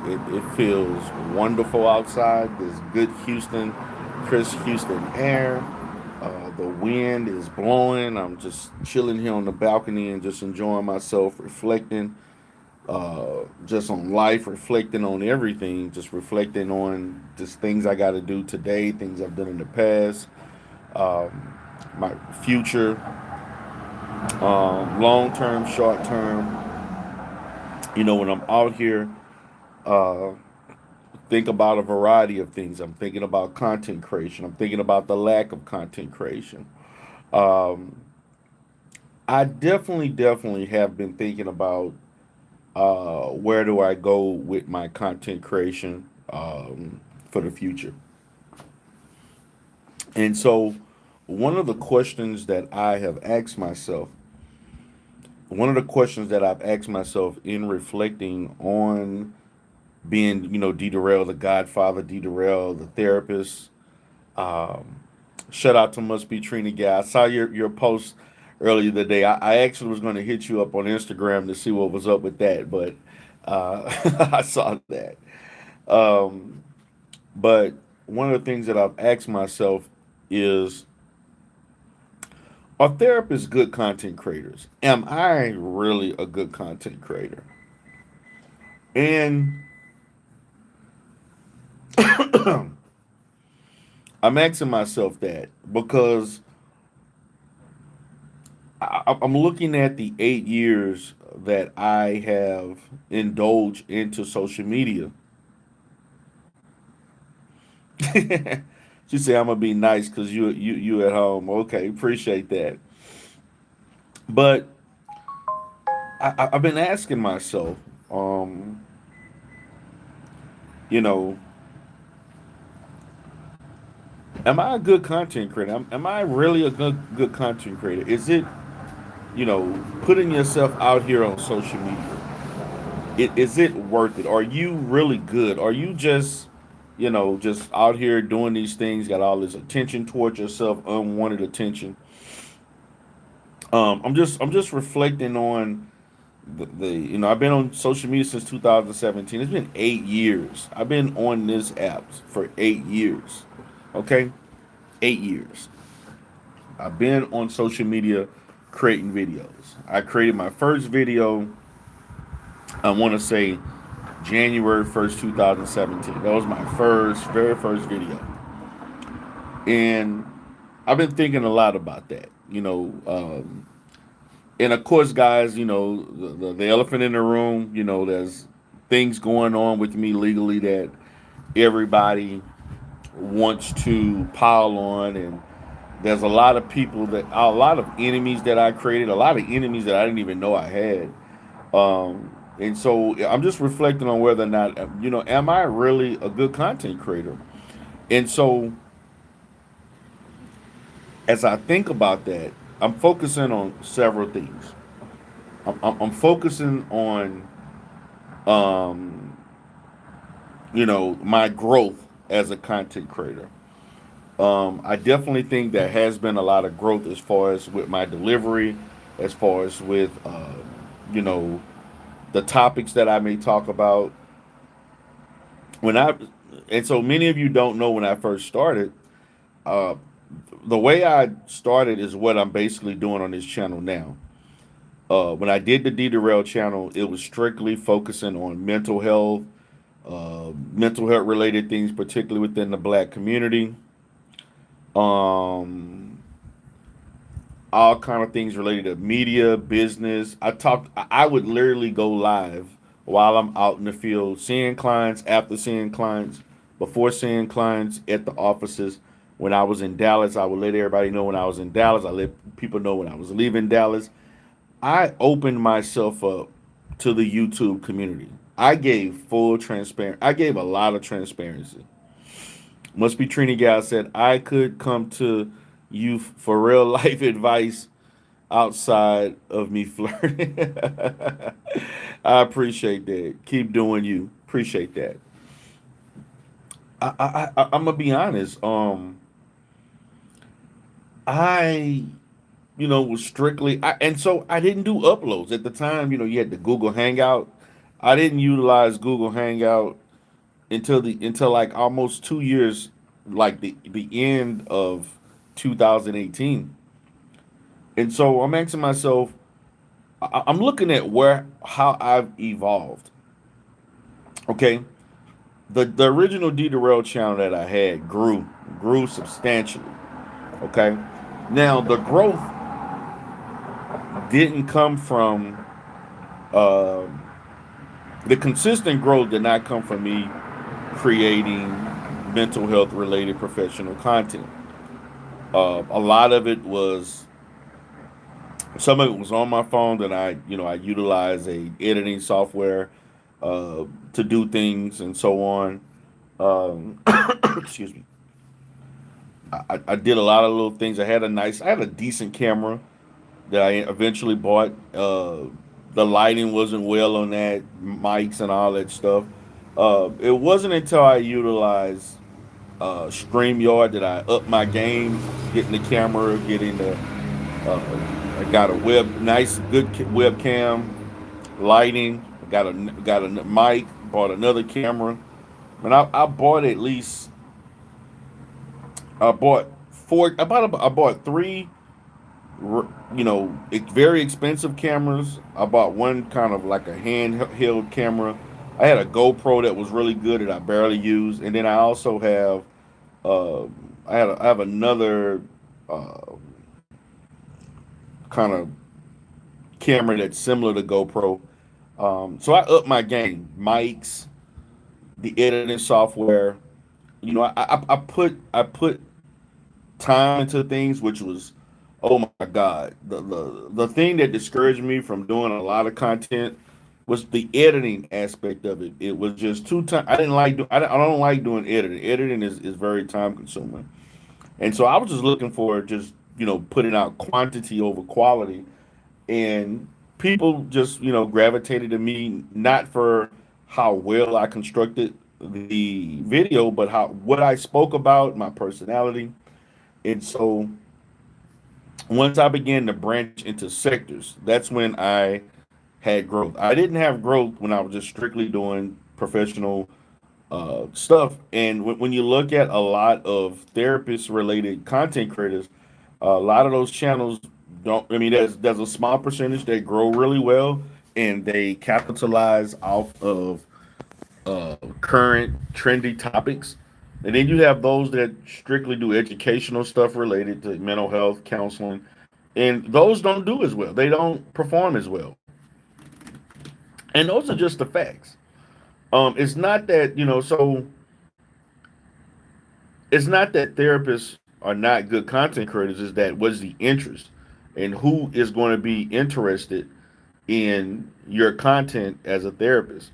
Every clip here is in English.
It feels wonderful outside. There's good Houston, crisp Houston air. The wind is blowing. I'm just chilling here on the balcony and just enjoying myself, reflecting just on life, reflecting on everything, just reflecting on just things I got to do today, things I've done in the past, my future, long term, short term. When I'm out here, uh, think about a variety of things. I'm thinking about content creation. I'm thinking about the lack of content creation. Um, I definitely have been thinking about where do I go with my content creation for the future. And so, one of the questions that I have asked myself, one of the questions that I've asked myself in reflecting on being, D. Durrell, the Godfather, D. Durrell, the therapist. Um, Shout out to Must Be Trina guy. I saw your post earlier today. I actually was going to hit you up on Instagram to see what was up with that, but I saw that. Um, but one of the things that I've asked myself is, are therapists good content creators? Am I really a good content creator? And I'm asking myself that because I'm looking at the 8 years that I have indulged into social media. She said, "I'm gonna be nice because you at home." Okay, appreciate that. But I've been asking myself, um, you know, am I a good content creator? Am I really a good content creator? Is it, putting yourself out here on social media? Is it worth it? Are you really good? Are you just out here doing these things, got all this attention towards yourself, unwanted attention? I'm just reflecting on I've been on social media since 2017. It's been 8 years. I've been on this app for 8 years. Okay, 8 years. I've been on social media creating videos. I created my first video, I want to say January 1st, 2017. That was my very first video. And I've been thinking a lot about that. And of course, guys, the elephant in the room, there's things going on with me legally that everybody wants to pile on. And there's a lot of enemies that I created, a lot of enemies that I didn't even know I had. And so I'm just reflecting on whether or not, am I really a good content creator? And so as I think about that, I'm focusing on several things. I'm focusing on, um, my growth as a content creator. I definitely think there has been a lot of growth as far as with my delivery, as far as with, you know, the topics that I may talk about. When I, and so many of you don't know when I first started, uh, the way I started is what I'm basically doing on this channel now. When I did the D Durrell channel, it was strictly focusing on mental health related things, particularly within the black community. Um, all kind of things related to media, business. I would literally go live while I'm out in the field, seeing clients, after seeing clients, before seeing clients at the offices. When I was in Dallas, I would let everybody know when I was in Dallas. I let people know when I was leaving Dallas. I opened myself up to the YouTube community. I gave full transparent. I gave a lot of transparency. Must be Trini Gal said I could come to you for real life advice outside of me flirting. I appreciate that. Keep doing you. Appreciate that. I'm gonna be honest. I was strictly and so I didn't do uploads at the time. You had the Google Hangout. I didn't utilize Google Hangout until like almost 2 years, like the end of 2018. And so I'm asking myself, I'm looking at where how I've evolved. Okay, the original D Darrell channel that I had grew substantially. Okay, now the growth didn't come from um the consistent growth did not come from me creating mental health related professional content. A lot of it was some of it was on my phone that I utilize a editing software to do things and so on. Um, excuse me. I did a lot of little things. I had a decent camera that I eventually bought. The lighting wasn't well on that, mics and all that stuff. It wasn't until I utilized StreamYard that I upped my game, getting the camera, getting the. I got a nice, good webcam, lighting. Got a mic. Bought another camera, and I bought at least. I bought four. I bought three very expensive cameras. I bought one kind of like a handheld camera. I had a GoPro that was really good that I barely used, and then I also have uh, I have another uh, kind of camera that's similar to GoPro. So I upped my game, mics, the editing software. I put time into things, which was, oh my god, the thing that discouraged me from doing a lot of content was the editing aspect of it. It was just too time. I didn't like. I don't like doing editing. Editing is very time consuming, and so I was just looking for just putting out quantity over quality, and people just gravitated to me not for how well I constructed the video, but how what I spoke about, my personality. And so once I began to branch into sectors, that's when I had growth. I didn't have growth when I was just strictly doing professional stuff. And when you look at a lot of therapist related content creators, a lot of those channels don't. I mean, there's a small percentage that grow really well and they capitalize off of current trendy topics. And then you have those that strictly do educational stuff related to mental health, counseling, and those don't do as well. They don't perform as well. And those are just the facts. It's not that, it's not that therapists are not good content creators, is that what's the interest and who is going to be interested in your content as a therapist.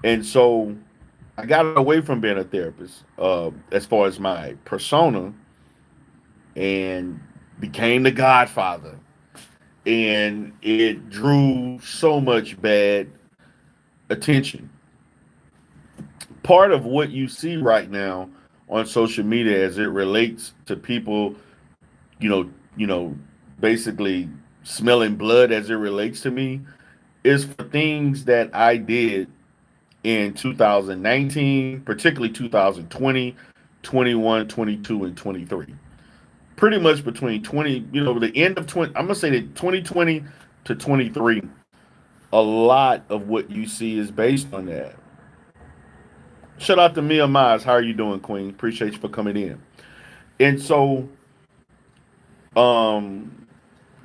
And so I got away from being a therapist as far as my persona and became the Godfather. And it drew so much bad attention. Part of what you see right now on social media as it relates to people, you know, you know, basically smelling blood as it relates to me is for things that I did in 2019, particularly 2020, 21, 22, and 23. Pretty much between 20, the end of 20, I'm going to say that 2020 to 23, a lot of what you see is based on that. Shout out to Mia Mize. How are you doing, Queen? Appreciate you for coming in. And so, um,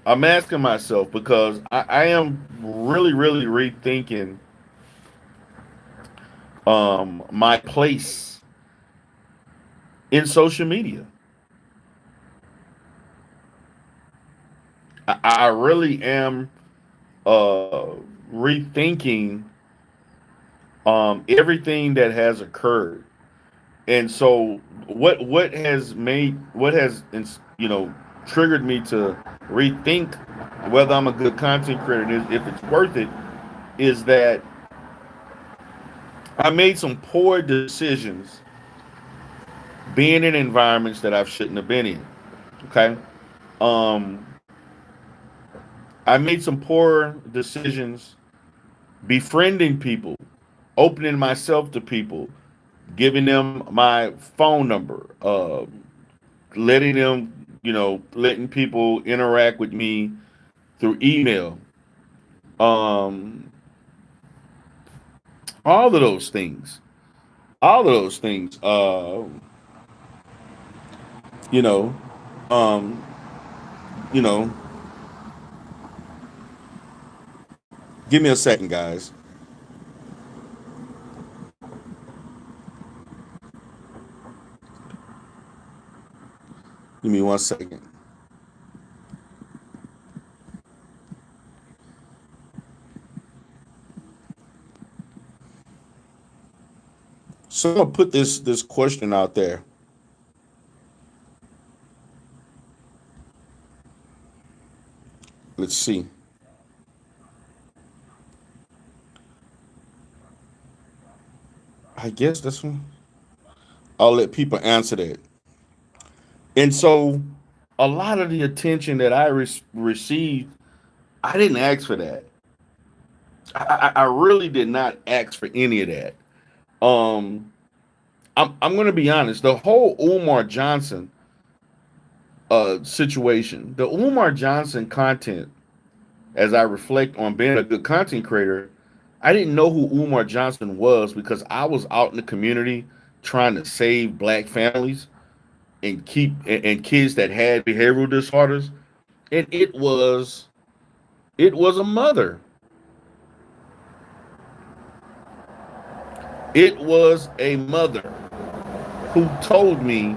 I'm asking myself because I am really, really rethinking my place in social media. I really am rethinking everything that has occurred. And so what has triggered me to rethink whether I'm a good content creator and if it's worth it is that I made some poor decisions being in environments that I shouldn't have been in. Okay. Um I made some poor decisions befriending people, opening myself to people, giving them my phone number, letting them, letting people interact with me through email, um, all of those things, all of those things, you know, um, you know, give me a second, guys. Give me 1 second. So I'm gonna put this question out there. Let's see. I guess this one. I'll let people answer that. And so, a lot of the attention that I received, I didn't ask for that. I really did not ask for any of that. Um, I'm going to be honest. The whole Umar Johnson situation, the Umar Johnson content, as I reflect on being a good content creator, I didn't know who Umar Johnson was because I was out in the community trying to save black families and keep and kids that had behavioral disorders, and it was a mother. It was a mother who told me,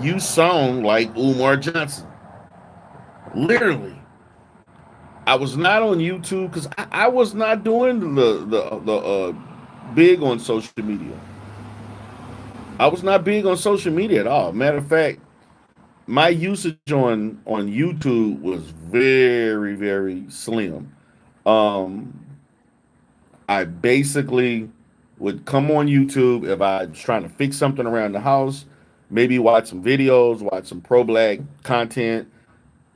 "You sound like Umar Johnson." Literally, I was not on YouTube because I was not doing the big on social media. I was not big on social media at all. Matter of fact, my usage on YouTube was very very slim. Um, I basically would come on YouTube if I was trying to fix something around the house, maybe watch some videos, watch some pro black content,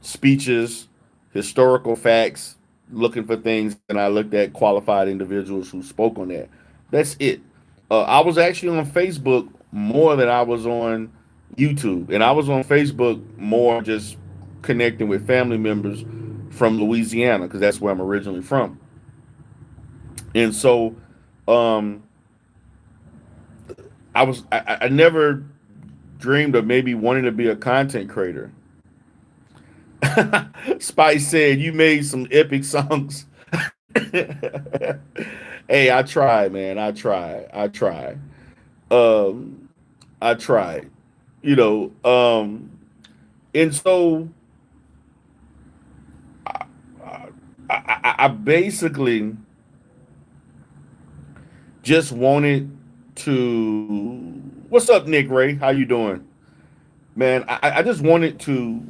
speeches, historical facts, looking for things, and I looked at qualified individuals who spoke on that. That's it. I was actually on Facebook more than I was on YouTube, and I was on Facebook more just connecting with family members from Louisiana because that's where I'm originally from. And so, um, I never dreamed of maybe wanting to be a content creator. Spice said you made some epic songs. Hey, I tried, man. I tried. I tried. Um, I tried. You know. And so I basically just wanted to. What's up, Nick Ray? How you doing, man? I just wanted to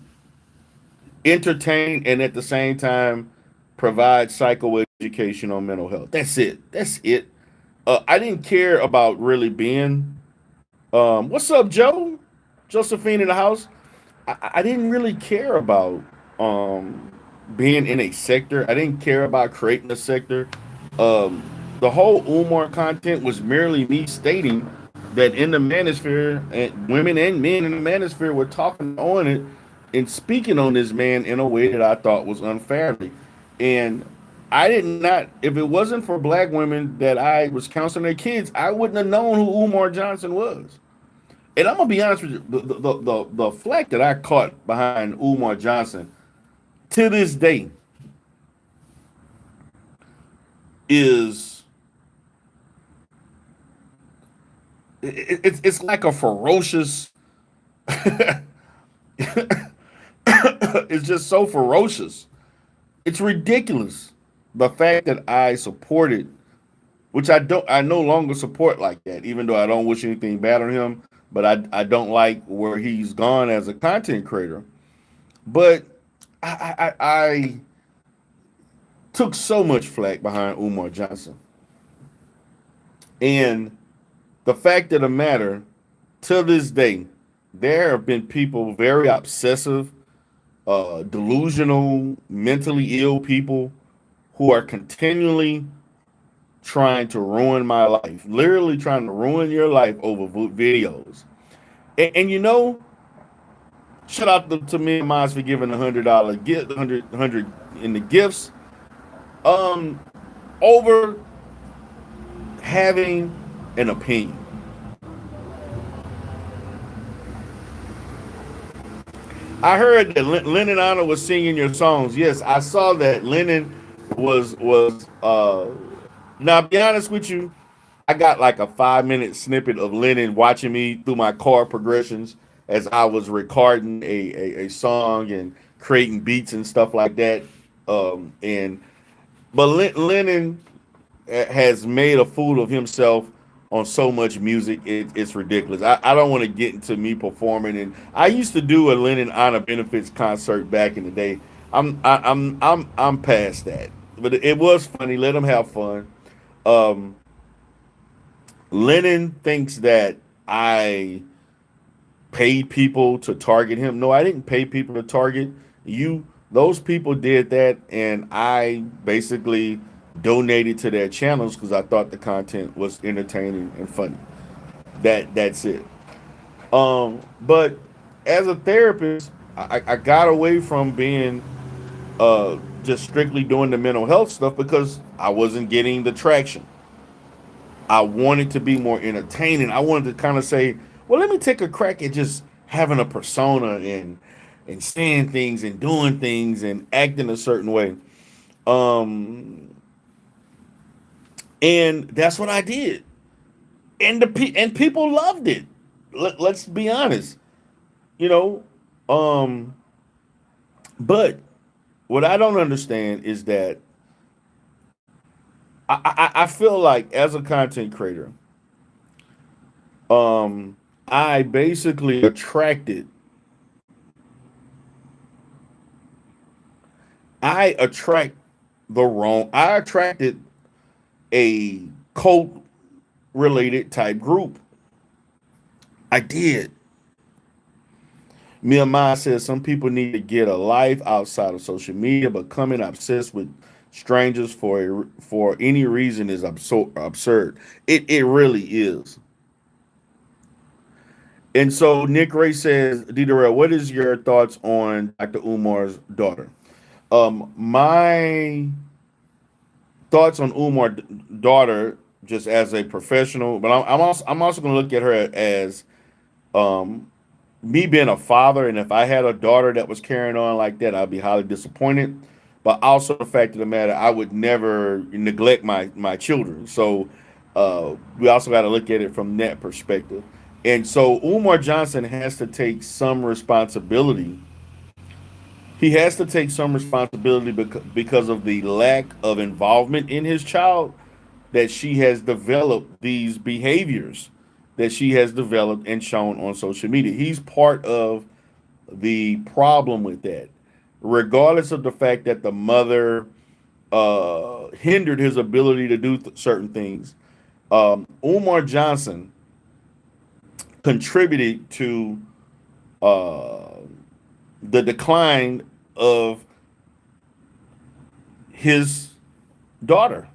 entertain and at the same time provide psychoeducation on mental health. That's it. That's it. I didn't care about really being. What's up, Joe? Josephine in the house. I didn't really care about um, being in a sector. I didn't care about creating a sector. Um, the whole Umar content was merely me stating that in the manosphere, and women and men in the manosphere were talking on it and speaking on this man in a way that I thought was unfairly. And I did not, if it wasn't for black women that I was counseling their kids, I wouldn't have known who Umar Johnson was. And I'm gonna be honest with you, the flack that I caught behind Umar Johnson to this day is it's like a ferocious. It's just so ferocious. It's ridiculous. The fact that I supported, which I no longer support like that, even though I don't wish anything bad on him, but I don't like where he's gone as a content creator. But I took so much flack behind Umar Johnson. And the fact of the matter, to this day, there have been people very obsessive, delusional, mentally ill people who are continually trying to ruin my life, literally trying to ruin your life over videos. And you know, shout out to me and Miles for giving $100 gift, 100 in the gifts. Um, over having an opinion. I heard that Lennon Honor was singing your songs. Yes, I saw that. Lennon was. Now, I'll be honest with you, I got like a 5 minute snippet of Lennon watching me through my chord progressions as I was recording a song and creating beats and stuff like that. And but Lennon has made a fool of himself on so much music. It's ridiculous. I don't want to get into me performing. And I used to do a Lennon Honor Benefits concert back in the day. I'm past that. But it was funny. Let them have fun. Um, Lennon thinks that I paid people to target him. No, I didn't pay people to target you. Those people did that, and I basically donated to their channels because I thought the content was entertaining and funny. That's it. But as a therapist, I got away from being just strictly doing the mental health stuff because I wasn't getting the traction. I wanted to be more entertaining. I wanted to kind of say, well, let me take a crack at just having a persona and saying things and doing things and acting a certain way. Um, and that's what I did. And and people loved it. Let's be honest, you know. Um, but what I don't understand is that I feel like as a content creator, I basically I attract I attracted a cult related type group. I did. Nehemiah says some people need to get a life outside of social media, but becoming obsessed with strangers for any reason is absurd. It really is. And so Nick Ray says, D. Darrell, what is your thoughts on Dr. Umar's daughter? My thoughts on Umar's daughter, just as a professional, but I'm also going to look at her as um, me being a father, and if I had a daughter that was carrying on like that, I'd be highly disappointed. But also the fact of the matter, I would never neglect my children. So we also got to look at it from that perspective. And so Umar Johnson has to take some responsibility. He has to take some responsibility because of the lack of involvement in his child, that she has developed these behaviors that she has developed and shown on social media. He's part of the problem with that, regardless of the fact that the mother hindered his ability to do certain things. Umar Johnson contributed to uh, the decline of his daughter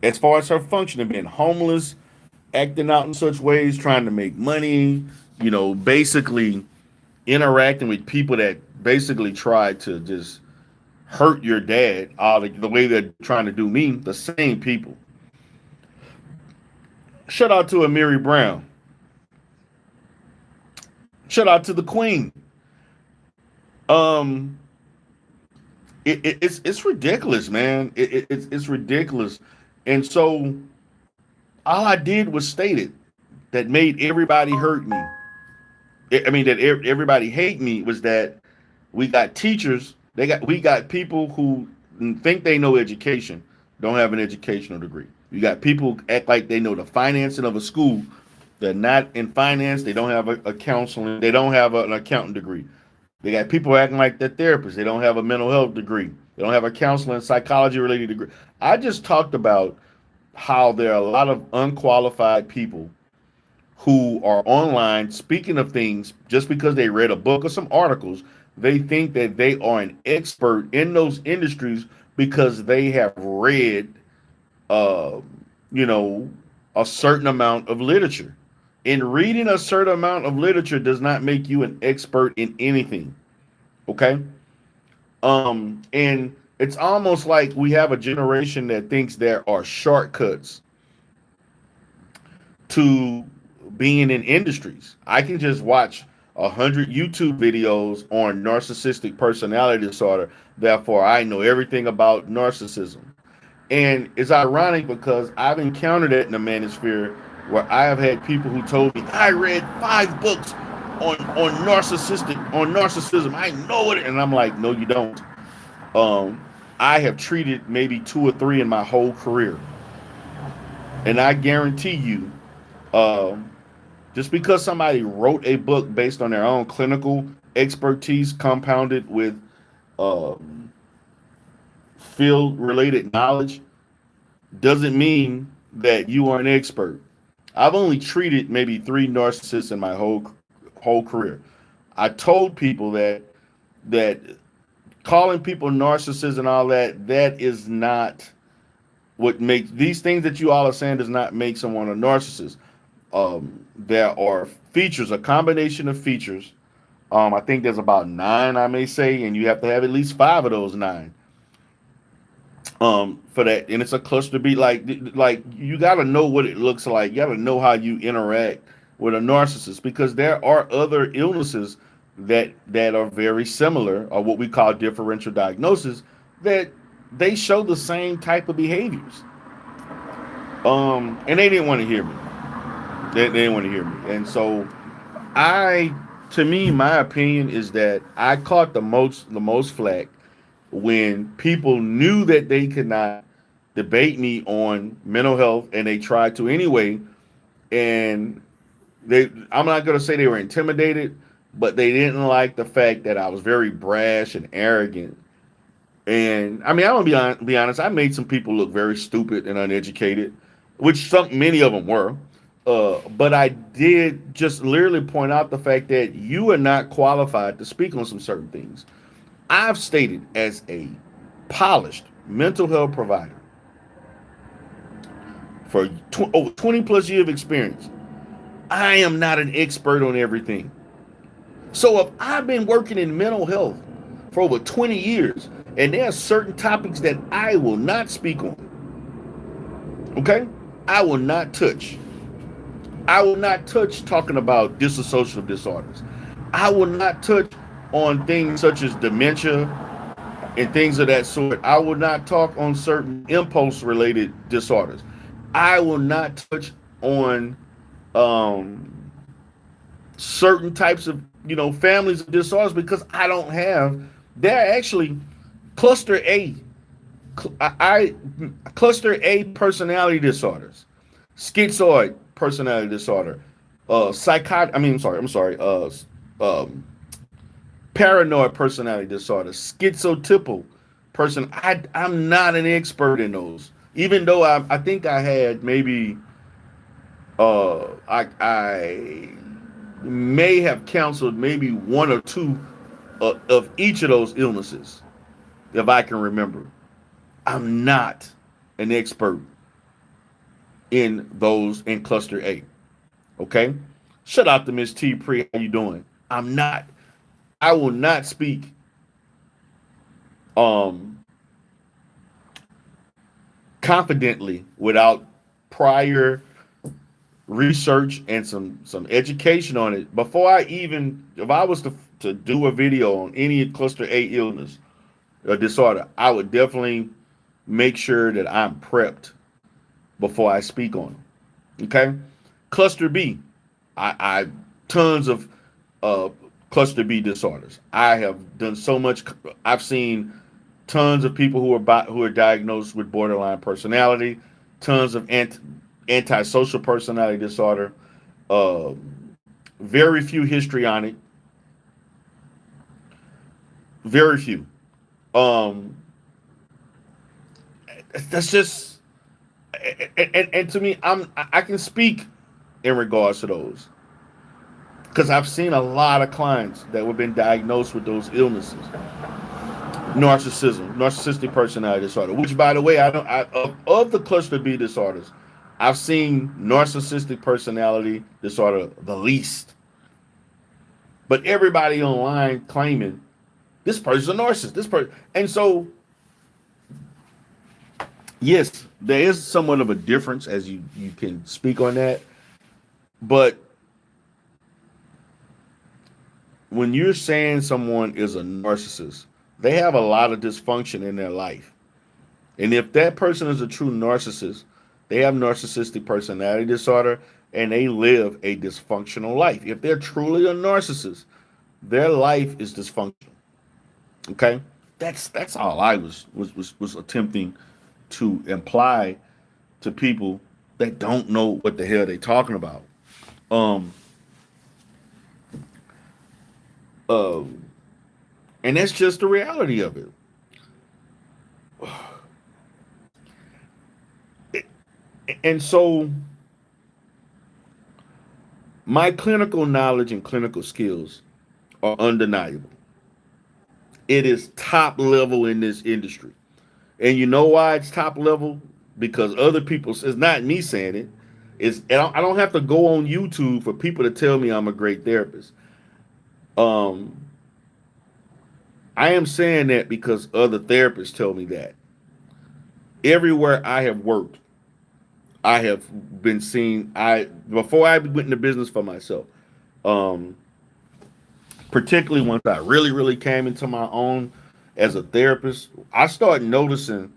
as far as her functioning, being homeless, acting out in such ways, trying to make money, basically interacting with people that basically try to just hurt your dad all the way they're trying to do me, the same people. Shout out to Amiri Brown. Shout out to the Queen. Um, it's ridiculous, man. It's ridiculous, and so all I did was state it that made everybody hurt me. I mean that everybody hate me was that we got teachers. We got people who think they know education, don't have an educational degree. You got people who act like they know the financing of a school. They're not in finance. They don't have a counseling. They don't have an accounting degree. They got people acting like they're therapists. They don't have a mental health degree. They don't have a counseling psychology related degree. I just talked about how there are a lot of unqualified people who are online speaking of things just because they read a book or some articles. They think that they are an expert in those industries because they have read uh, you know, a certain amount of literature. And reading a certain amount of literature does not make you an expert in anything. Okay. And it's almost like we have a generation that thinks there are shortcuts to being in industries. I can just watch 100 YouTube videos on narcissistic personality disorder. Therefore, I know everything about narcissism. And it's ironic because I've encountered it in the manosphere where I have had people who told me I read 5 books on narcissism. I know it, and I'm like, no, you don't. Um, I have treated maybe 2 or 3 in my whole career, and I guarantee you, um, just because somebody wrote a book based on their own clinical expertise, compounded with um, field related knowledge, doesn't mean that you are an expert. I've only treated maybe 3 narcissists in my whole career. I told people that calling people narcissists and all that is not what makes these things that you all are saying does not make someone a narcissist. There are features, a combination of features. I think there's about 9, I may say, and you have to have at least 5 of those 9 for that. And it's a cluster B. Like you got to know what it looks like. You got to know how you interact with a narcissist, because there are other illnesses that are very similar, or what we call differential diagnosis, that they show the same type of behaviors. And they didn't want to hear me. They didn't want to hear me. And so I, to me, my opinion is that I caught the most flack when people knew that they could not debate me on mental health, and they tried to anyway. And I'm not going to say they were intimidated, but they didn't like the fact that I was very brash and arrogant. And I mean, I'm gonna be honest. I made some people look very stupid and uneducated, which many of them were. But I did just literally point out the fact that you are not qualified to speak on some certain things. I've stated, as a polished mental health provider for over 20 plus years of experience, I am not an expert on everything. So if I've been working in mental health for over 20 years, and there are certain topics that I will not speak on, okay? I will not touch. I will not touch talking about dissociative disorders. I will not touch on things such as dementia and things of that sort. I will not talk on certain impulse related disorders. I will not touch on certain types of, families of disorders, because I don't have. They're actually cluster A. Cluster A personality disorders, schizoid personality disorder, psychotic. I mean, I'm sorry. Paranoid personality disorder, schizotypal person. I'm not an expert in those, even though I think I had maybe I may have counseled maybe 1 or 2 of each of those illnesses, if I can remember. I'm not an expert in those in cluster A. Okay? Shout out to Miss T Pre. How you doing? I'm not. I will not speak confidently without prior research and some education on it before if I was to do a video on any cluster A illness or disorder. I would definitely make sure that I'm prepped before I speak on it. Okay? Cluster B. I tons of cluster B disorders. I have done so much. I've seen tons of people who are diagnosed with borderline personality, tons of antisocial personality disorder, very few histrionic, very few. That's just, and to me, I can speak in regards to those, because I've seen a lot of clients that have been diagnosed with those illnesses. narcissistic personality disorder. Which, by the way, I don't. Of the cluster B disorders, I've seen narcissistic personality disorder the least. But everybody online claiming this person's a narcissist. This person, and so yes, there is somewhat of a difference as you can speak on that. But when you're saying someone is a narcissist, they have a lot of dysfunction in their life. And if that person is a true narcissist, they have narcissistic personality disorder and they live a dysfunctional life. If they're truly a narcissist, their life is dysfunctional. Okay? That's all I was attempting to imply to people that don't know what the hell they talking about. Um uh and that's just the reality of it. And so my clinical knowledge and clinical skills are undeniable. It is top level in this industry. And you know why it's top level? Because other people, it's not me saying it. I don't have to go on YouTube for people to tell me I'm a great therapist. Um, I am saying that because other therapists tell me that. Everywhere I have worked, I have been seen. I before I went into business for myself, um, particularly once I really came into my own as a therapist, I started noticing,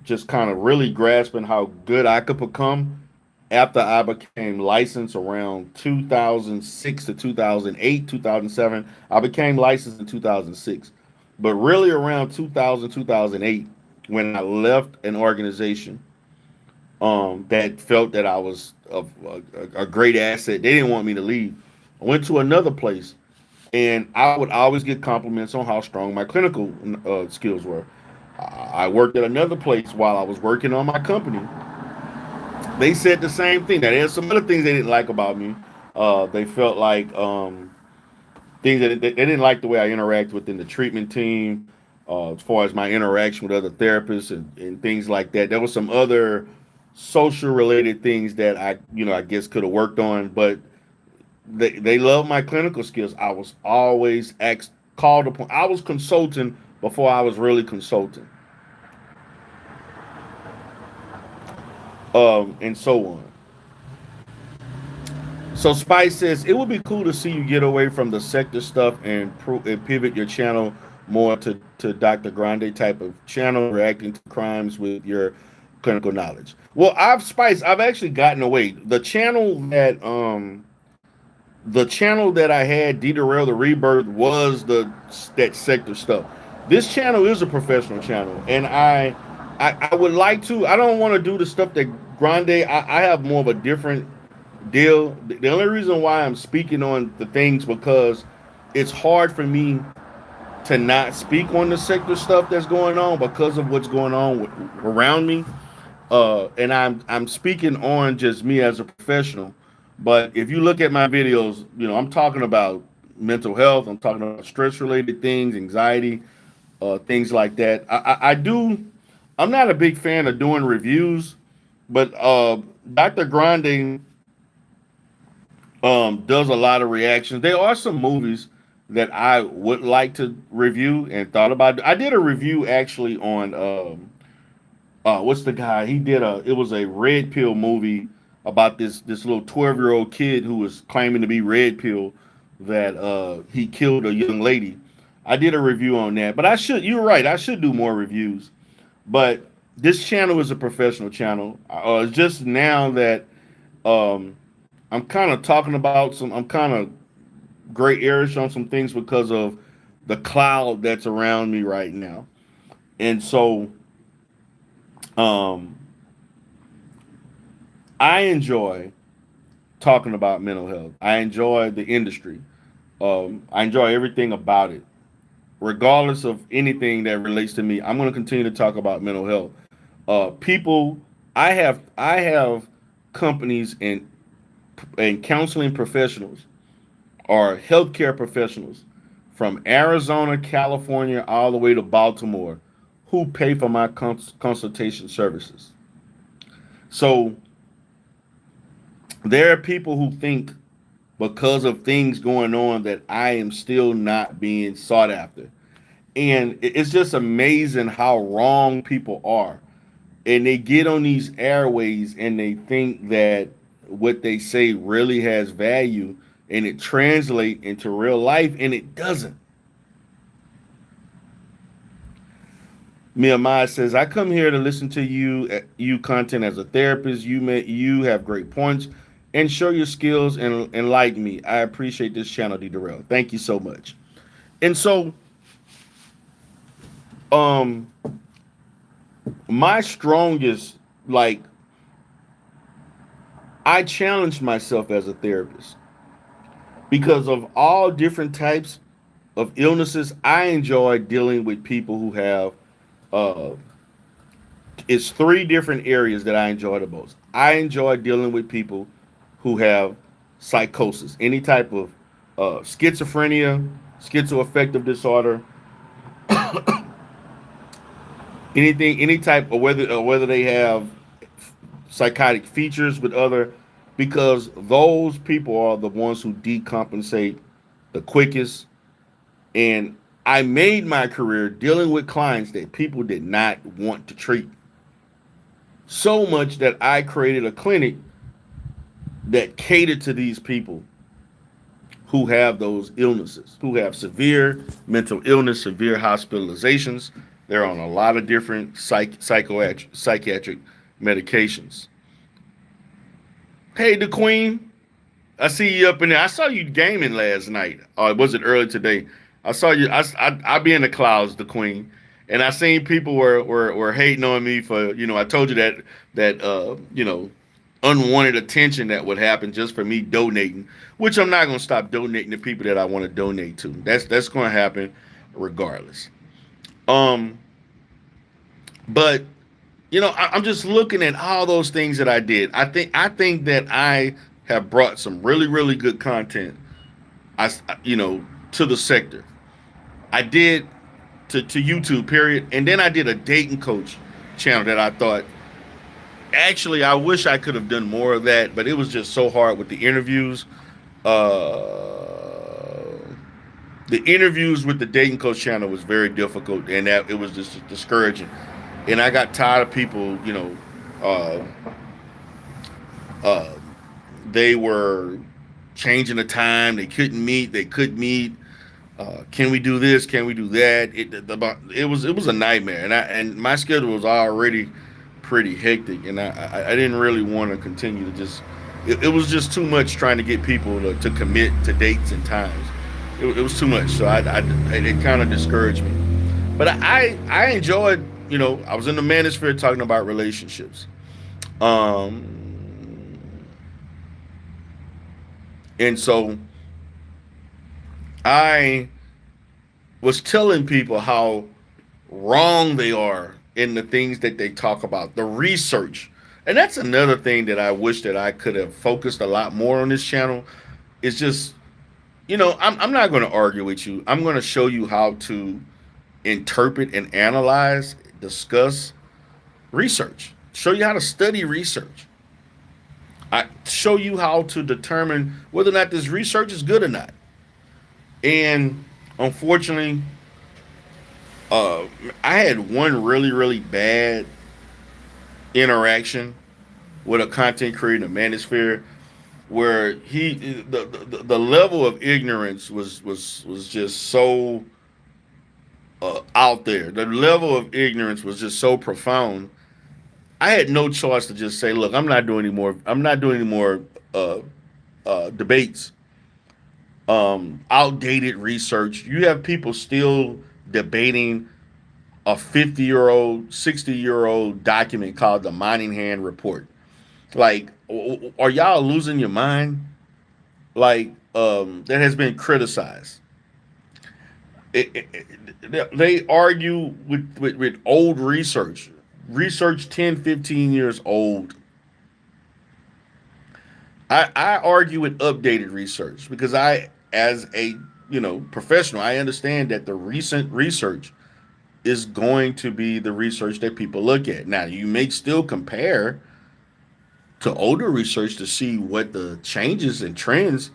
just kind of really grasping how good I could become after I became licensed around 2006 to 2008, 2007. I became licensed in 2006. But really around 2000, 2008, when I left an organization that felt that I was a great asset, they didn't want me to leave. I went to another place and I would always get compliments on how strong my clinical skills were. I worked at another place while I was working on my company. They said the same thing. Now, there's some other things they didn't like about me. They felt like things that they didn't like the way I interact within the treatment team, as far as my interaction with other therapists and things like that. There was some other social related things that I guess could have worked on, but they love my clinical skills. I was always asked, called upon. I was consulting before I was really consulting, and so on. So Spice says it would be cool to see you get away from the sector stuff and pivot your channel more to Dr. Grande type of channel, reacting to crimes with your clinical knowledge. Well, I've actually gotten away. The channel that I had, Derail the Rebirth, was that sector stuff. This channel is a professional channel, and I would like to. I don't want to do the stuff that Grande. I have more of a different deal. The only reason why I'm speaking on the things because it's hard for me to not speak on the sector stuff that's going on because of what's going on around me. And I'm speaking on just me as a professional. But if you look at my videos, I'm talking about mental health. I'm talking about stress related things, anxiety, things like that. I do. I'm not a big fan of doing reviews, but Dr. Grande does a lot of reactions. There are some movies that I would like to review and thought about. I did a review actually on what's the guy? It was a red pill movie about this little 12-year-old kid who was claiming to be red pill that he killed a young lady. I did a review on that, but you're right, I should do more reviews. But this channel is a professional channel. It's just now that um, I'm kind of talking about I'm kind of gray areas on some things because of the cloud that's around me right now. And so um, I enjoy talking about mental health. I enjoy the industry. I enjoy everything about it. Regardless of anything that relates to me, I'm going to continue to talk about mental health. People, I have companies and counseling professionals or healthcare professionals from Arizona, California, all the way to Baltimore, who pay for my consultation services. So there are people who think because of things going on that I am still not being sought after. And it's just amazing how wrong people are. And they get on these airways and they think that what they say really has value and it translates into real life, and it doesn't. Nehemiah says, I come here to listen to you content as a therapist. You have great points and show your skills and enlighten me. I appreciate this channel, D. Darrell. Thank you so much. And so, um, my strongest, like, I challenged myself as a therapist because of all different types of illnesses. I enjoy dealing with people who have uh, it's three different areas that I enjoy the most. I enjoy dealing with people who have psychosis, any type of schizophrenia, schizoaffective disorder, anything, any type of whether they have psychotic features with other, because those people are the ones who decompensate the quickest. And I made my career dealing with clients that people did not want to treat. So much that I created a clinic that catered to these people who have those illnesses, who have severe mental illness, severe hospitalizations. They're on a lot of different psychiatric medications. Hey, the Queen, I see you up in there. I saw you gaming last night. Or was it early today? I saw you. I be in the clouds, the Queen, and I seen people were hating on me for, I told you that unwanted attention that would happen just for me donating, which I'm not gonna stop donating to people that I want to donate to. That's gonna happen regardless. Um, but I'm just looking at all those things that I did. I think that I have brought some really really good content. To the sector. I did to YouTube, period. And then I did a dating coach channel that I thought, actually, I wish I could have done more of that, but it was just so hard with the interviews. The interviews with the dating coach channel was very difficult, and that it was just discouraging. And I got tired of people, uh, uh, they were changing the time. They couldn't meet. They could meet. Can we do this? Can we do that? It was a nightmare, and my schedule was already pretty hectic, and I didn't really want to continue to just. It was just too much trying to get people to commit to dates and times. It was too much, so it kind of discouraged me. But I enjoyed. I was in the manosphere talking about relationships. Um, and so I was telling people how wrong they are in the things that they talk about, the research. And that's another thing that I wish that I could have focused a lot more on this channel. It's just, I'm not going to argue with you. I'm going to show you how to interpret and analyze, discuss research, show you how to study research. I show you how to determine whether or not this research is good or not. And unfortunately, uh, I had one really, really bad interaction with a content creator in the manosphere where the level of ignorance was just so out there. The level of ignorance was just so profound. I had no choice to just say, "Look, I'm not doing any more. I'm not doing any more uh, debates. Outdated research. You have people still debating a 50-year-old, 60-year-old document called the Moynihan Report. Like, are y'all losing your mind? Like, that has been criticized. They argue with old research 10, 15 years old. I argue with updated research because I, as a professional, I understand that the recent research is going to be the research that people look at. Now, you may still compare to older research to see what the changes and trends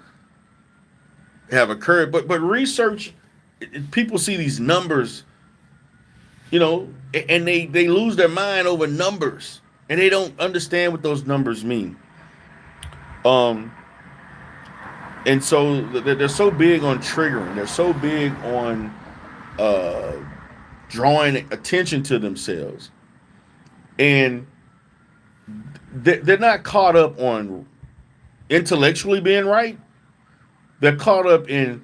have occurred, but research, people see these numbers, and they lose their mind over numbers, and they don't understand what those numbers mean. Um, and so they're so big on triggering. They're so big on uh, drawing attention to themselves, and they're not caught up on intellectually being right. They're caught up in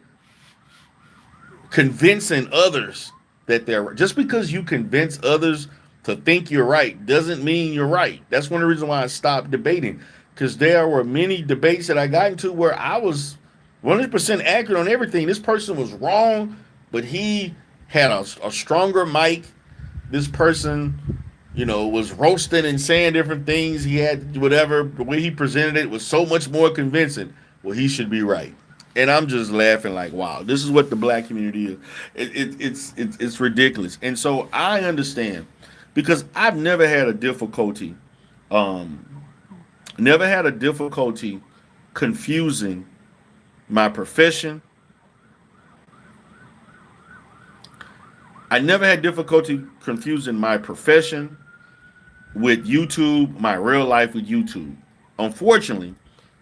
convincing others that they're right. Just because you convince others to think you're right doesn't mean you're right. That's one of the reasons why I stopped debating, because there were many debates that I got into where I was 100% accurate on everything. This person was wrong, but he had a stronger mic. This person, was roasting and saying different things. He had whatever, the way he presented it was so much more convincing. Well, he should be right. And I'm just laughing like, wow, this is what the black community is. It's ridiculous. And so I understand, because I've um, never had a difficulty confusing my profession. I never had difficulty confusing my profession with YouTube, my real life with YouTube. Unfortunately,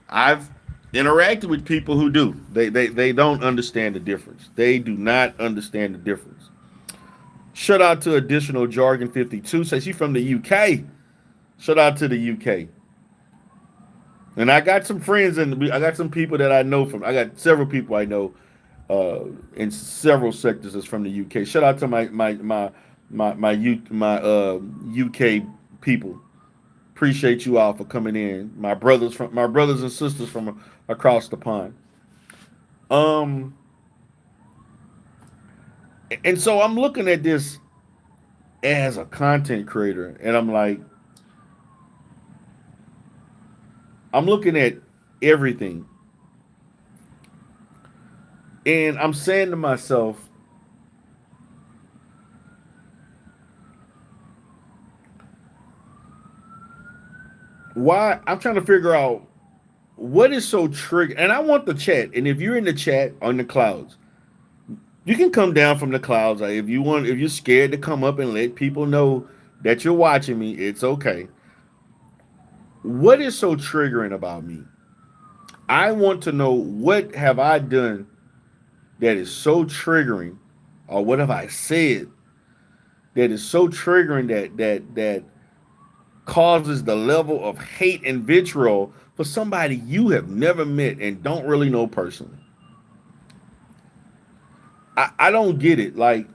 I've interacted with people who do. They don't understand the difference. They do not understand the difference. Shout out to Additional Jargon 52. Says she's from the UK. Shout out to the UK. And I got some friends and I got some people that I know from. I got several people I know in several sectors that's from the UK. Shout out to my UK people. Appreciate you all for coming in. My brothers and sisters from across the pond. Um, and so I'm looking at this as a content creator, and I'm like, I'm looking at everything, and I'm saying to myself, why? I'm trying to figure out what is so trigger. And I want the chat. And if you're in the chat on the clouds, you can come down from the clouds. Like, if you're scared to come up and let people know that you're watching me, it's okay. What is so triggering about me? I want to know, what have I done that is so triggering, or what have I said that is so triggering that causes the level of hate and vitriol for somebody you have never met and don't really know personally. I don't get it. Like,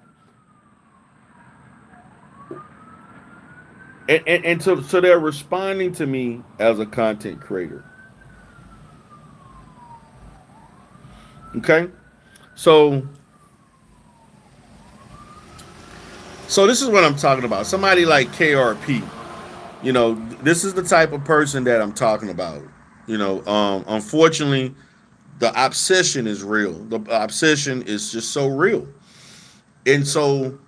and so they're responding to me as a content creator. Okay, so so this is what I'm talking about. Somebody like KRP. This is the type of person that I'm talking about. Unfortunately, the obsession is real. The obsession is just so real. And so,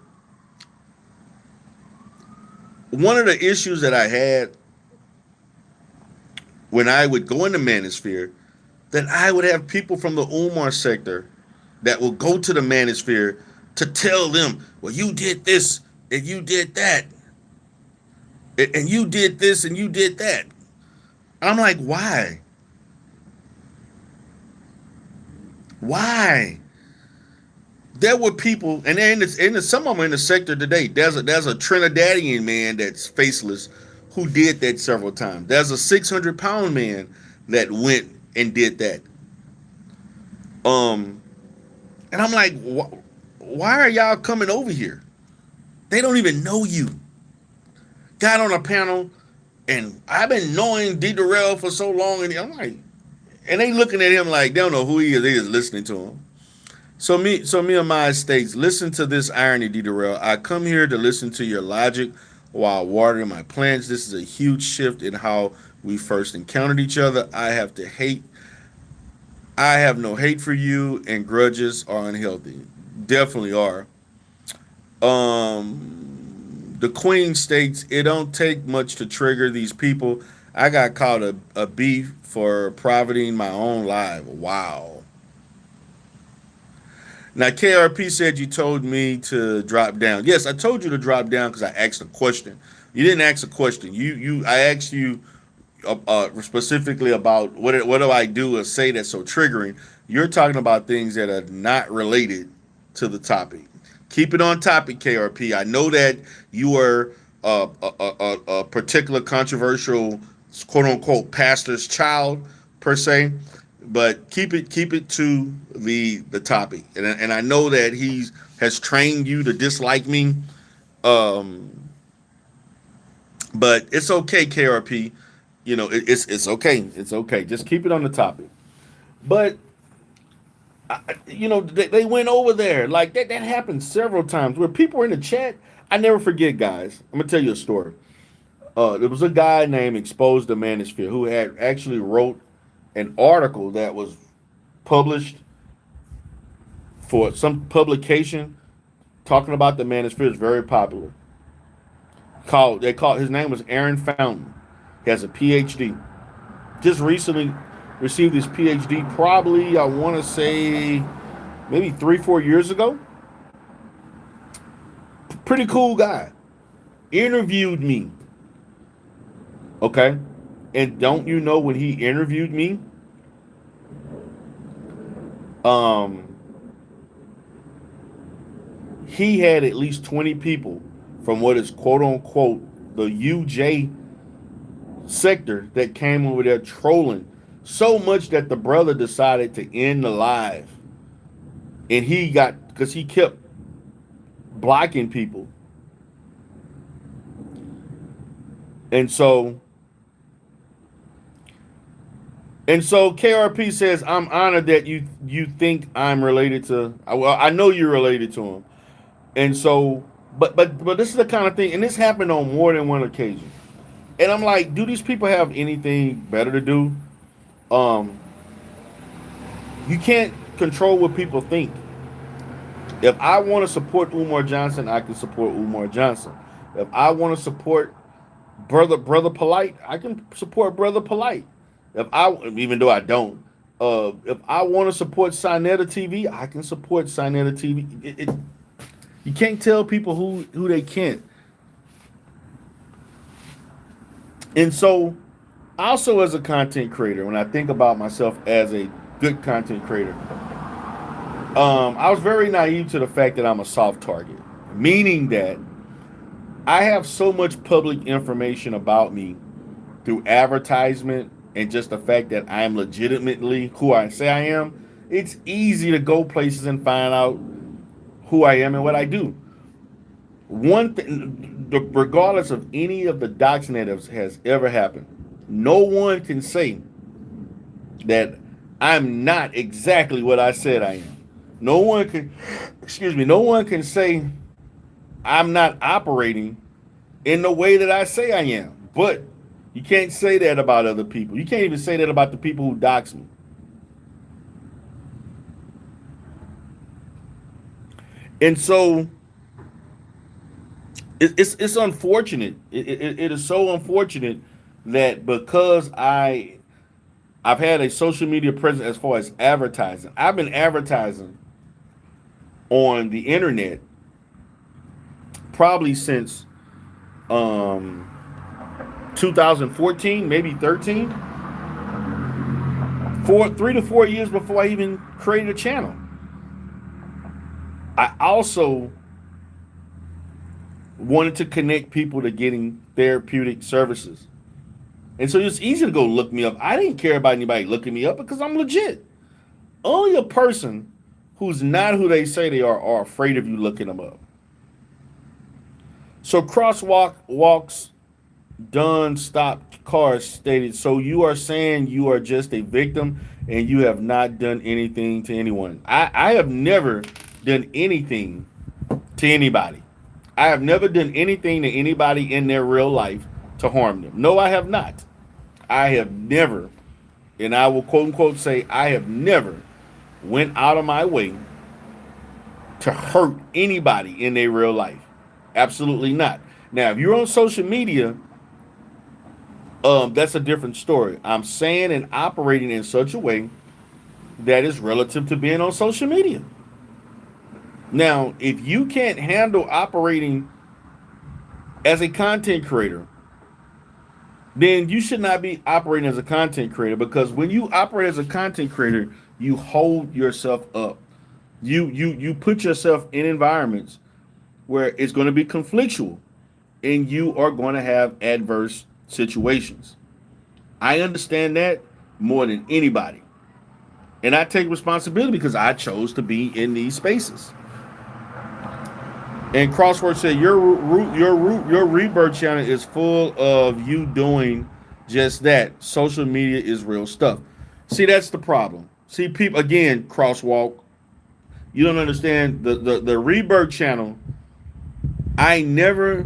one of the issues that I had when I would go into Manosphere, that I would have people from the Umar sector that will go to the Manosphere to tell them, well, you did this and you did that, and you did this and you did that. I'm like, why? Why? There were people, and some of them in the sector today. There's a Trinidadian man that's faceless who did that several times. There's a 600-pound man that went and did that. Um, and I'm like, why are y'all coming over here? They don't even know you. Got on a panel, and I've been knowing D. Durrell for so long, and I'm like, and they looking at him like they don't know who he is. They just listening to him. So Nehemiah states, listen to this irony, D. Durrell. I come here to listen to your logic while watering my plants. This is a huge shift in how we first encountered each other. I have to hate I have no hate for you, and grudges are unhealthy. Definitely are. The Queen states it don't take much to trigger these people. I got caught a beef for profiting my own life. Wow. Now KRP said you told me to drop down. Yes, I told you to drop down because I asked a question. You didn't ask a question. I asked you specifically about what do I do or say that's so triggering. You're talking about things that are not related to the topic. Keep it on topic, KRP. I know that you are a particular controversial quote unquote pastor's child per se, but keep it to the topic. And I know that he has trained you to dislike me, um, but it's okay, KRP. It's okay. It's okay. Just keep it on the topic. But they went over there like that happened several times where people were in the chat. I never forget, guys. I'm gonna tell you a story. There was a guy named Exposed the Manosphere who had actually wrote an article that was published for some publication talking about the Manosphere. Is very popular. His name was Aaron Fountain. He has a PhD. Just recently received his PhD. Probably I want to say maybe 3-4 years ago. Pretty cool guy. Interviewed me. Okay. And don't you know when he interviewed me? Um, he had at least 20 people from what is quote unquote the UJ sector that came over there trolling so much that the brother decided to end the live. And because he kept blocking people. And so KRP says, I'm honored that you think I'm related to, well, I know you're related to him. And so, but this is the kind of thing, and this happened on more than one occasion. And I'm like, do these people have anything better to do? Um, you can't control what people think. If I want to support Umar Johnson, I can support Umar Johnson. If I want to support brother Polite, I can support brother Polite. Even though I don't, if I want to support Sinetta TV, I can support Sinetta TV. You can't tell people who they can't. And so, also as a content creator, when I think about myself as a good content creator, I was very naive to the fact that I'm a soft target, meaning that I have so much public information about me through advertisement and just the fact that I am legitimately who I say I am. It's easy to go places and find out who I am and what I do. One thing, regardless of any of the docs that has ever happened, no one can say that I'm not exactly what I said I am. No one can, no one can say I'm not operating in the way that I say I am. But you can't say that about other people. You can't even say that about the people who dox me. And so it's unfortunate. It is so unfortunate that because I've had a social media presence as far as advertising. I've been advertising on the internet probably since 2014, maybe 13, 3 to 4 years before I even created a channel. I also wanted to connect people to getting therapeutic services. And so it's easy to go look me up. I didn't care about anybody looking me up because I'm legit. Only a person who's not who they say they are afraid of you looking them up. So walks done stopped cars stated, so you are saying you are just a victim and you have not done anything to anyone. I have never done anything to anybody. I have never done anything to anybody in their real life to harm them. No, I have not. I have never and I will quote unquote say I have never went out of my way to hurt anybody in their real life. Absolutely not. Now, if you're on social media, that's a different story. I'm saying and operating in such a way that is relative to being on social media. Now, if you can't handle operating as a content creator, then you should not be operating as a content creator, because when you operate as a content creator, you hold yourself up. You put yourself in environments where it's going to be conflictual and you are going to have adverse situations. I understand that more than anybody. And I take responsibility because I chose to be in these spaces. And Crossword said your rebirth channel is full of you doing just that. Social media is real stuff. See, that's the problem. See, people again, Crosswalk. You don't understand the rebirth channel. I never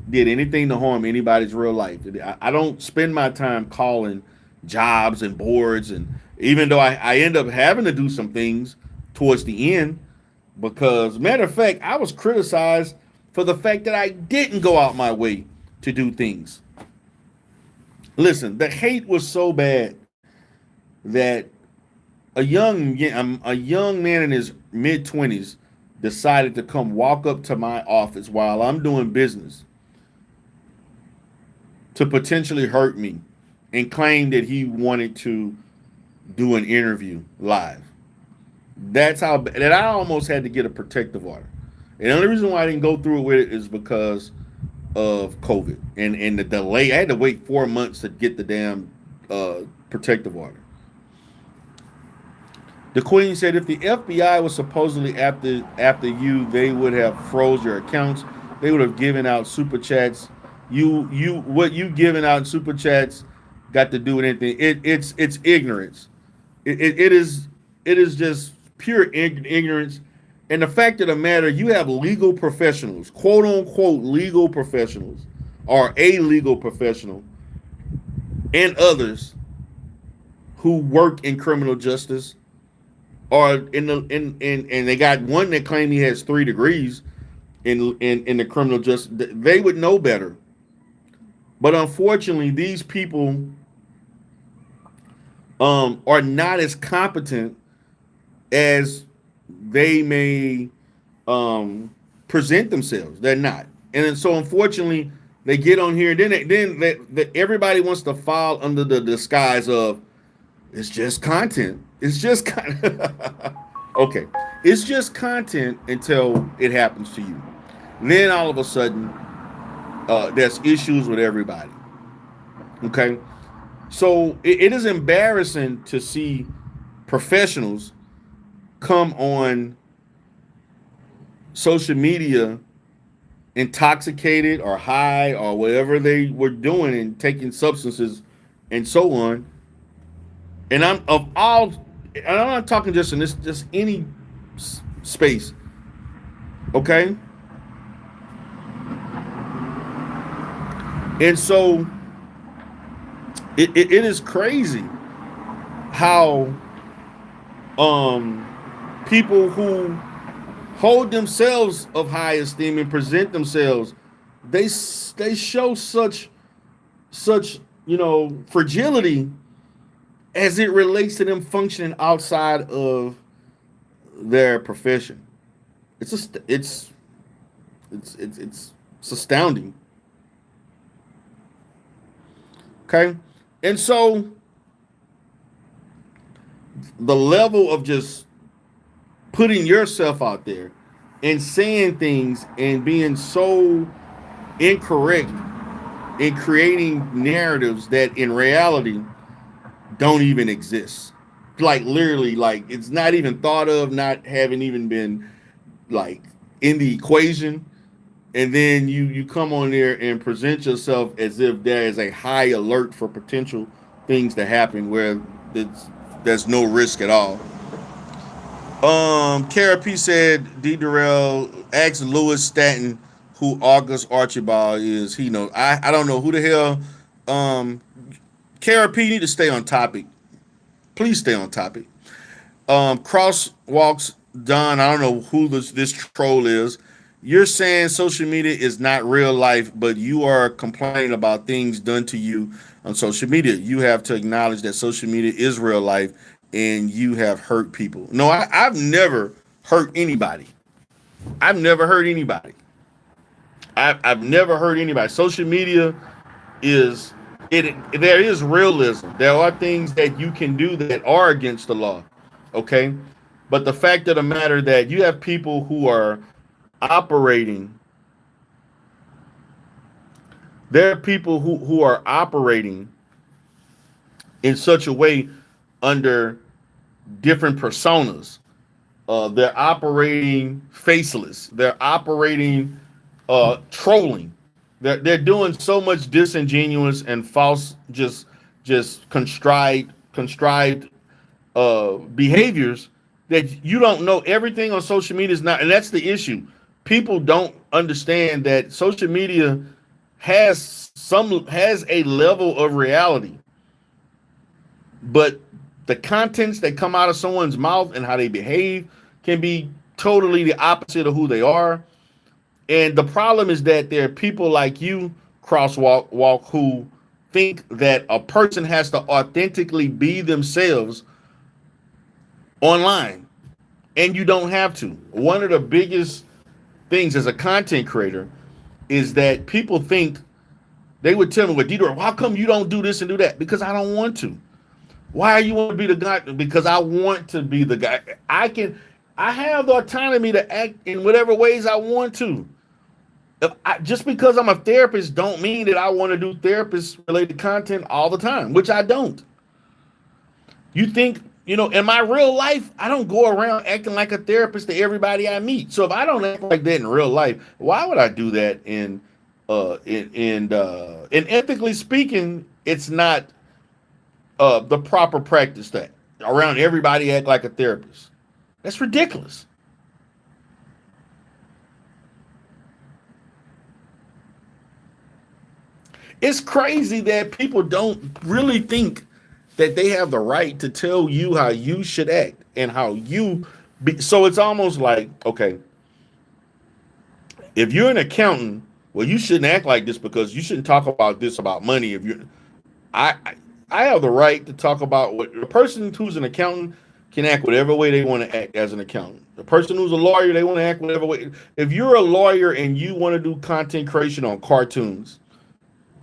did anything to harm anybody's real life. I don't spend my time calling jobs and boards, and even though I end up having to do some things towards the end, because matter of fact, I was criticized for the fact that I didn't go out my way to do things. Listen, the hate was so bad that a young man in his mid 20s decided to come walk up to my office while I'm doing business to potentially hurt me and claim that he wanted to do an interview live. That's how that I almost had to get a protective order. And the only reason why I didn't go through it with it is because of COVID and the delay. I had to wait 4 months to get the damn protective order. The Queen said if the FBI was supposedly after you, they would have froze your accounts. They would have given out super chats. What you giving out super chats got to do with anything? It's ignorance. It is just pure ignorance. And the fact of the matter, you have legal professionals, quote unquote legal professionals, or a legal professional, and others who work in criminal justice, or and they got one that claimed he has 3 degrees in the criminal justice. They would know better. But unfortunately, these people are not as competent as they may present themselves. They're not, and then, so unfortunately, they get on here. Everybody wants to fall under the disguise of it's just content. It's just okay. It's just content until it happens to you. Then all of a sudden, there's issues with everybody. Okay, so it is embarrassing to see professionals come on social media intoxicated or high or whatever they were doing and taking substances and so on. And I'm not talking just in this, just any space. Okay. And so it is crazy how people who hold themselves of high esteem and present themselves, they show such fragility as it relates to them functioning outside of their profession. It's astounding. Okay, and so the level of just putting yourself out there and saying things and being so incorrect in creating narratives that in reality don't even exist. Like literally, like it's not even thought of, not having even been like in the equation. And then you come on there and present yourself as if there is a high alert for potential things to happen where there's no risk at all. Kara P said D. Durrell asked Lewis Stanton who August Archibald is. He knows. I don't know who the hell KRP, you need to stay on topic. Please stay on topic. Crosswalks Don, I don't know who this troll is. You're saying social media is not real life, but you are complaining about things done to you on social media. You have to acknowledge that social media is real life and you have hurt people. No, I've never hurt anybody. I've never hurt anybody. I've never hurt anybody. Social media is it. There is realism. There are things that you can do that are against the law. Okay, but the fact of the matter that you have people who are operating. There are people who are operating in such a way under different personas. They're operating faceless. They're operating trolling. They're doing so much disingenuous and false, just contrived behaviors that you don't know. Everything on social media is not, and that's the issue. People don't understand that social media has a level of reality, but the contents that come out of someone's mouth and how they behave can be totally the opposite of who they are. And the problem is that there are people like you, Crosswalk, who think that a person has to authentically be themselves online, and you don't have to. One of the biggest things as a content creator is that people think they would tell me, well, Dieter, how come you don't do this and do that? Because I don't want to. Why you want to be the guy? Because I want to be the guy. I have the autonomy to act in whatever ways I want to. Just because I'm a therapist don't mean that I want to do therapist related content all the time, which I don't. You think, in my real life, I don't go around acting like a therapist to everybody I meet. So if I don't act like that in real life, why would I do that in ethically speaking, it's not the proper practice that around everybody act like a therapist. That's ridiculous. It's crazy that people don't really think that they have the right to tell you how you should act and how you be. So it's almost like, okay, if you're an accountant, well, you shouldn't act like this because you shouldn't talk about this about money. If you, I have the right to talk about what a person who's an accountant can act whatever way they want to act as an accountant. The person who's a lawyer, they want to act whatever way. If you're a lawyer and you want to do content creation on cartoons,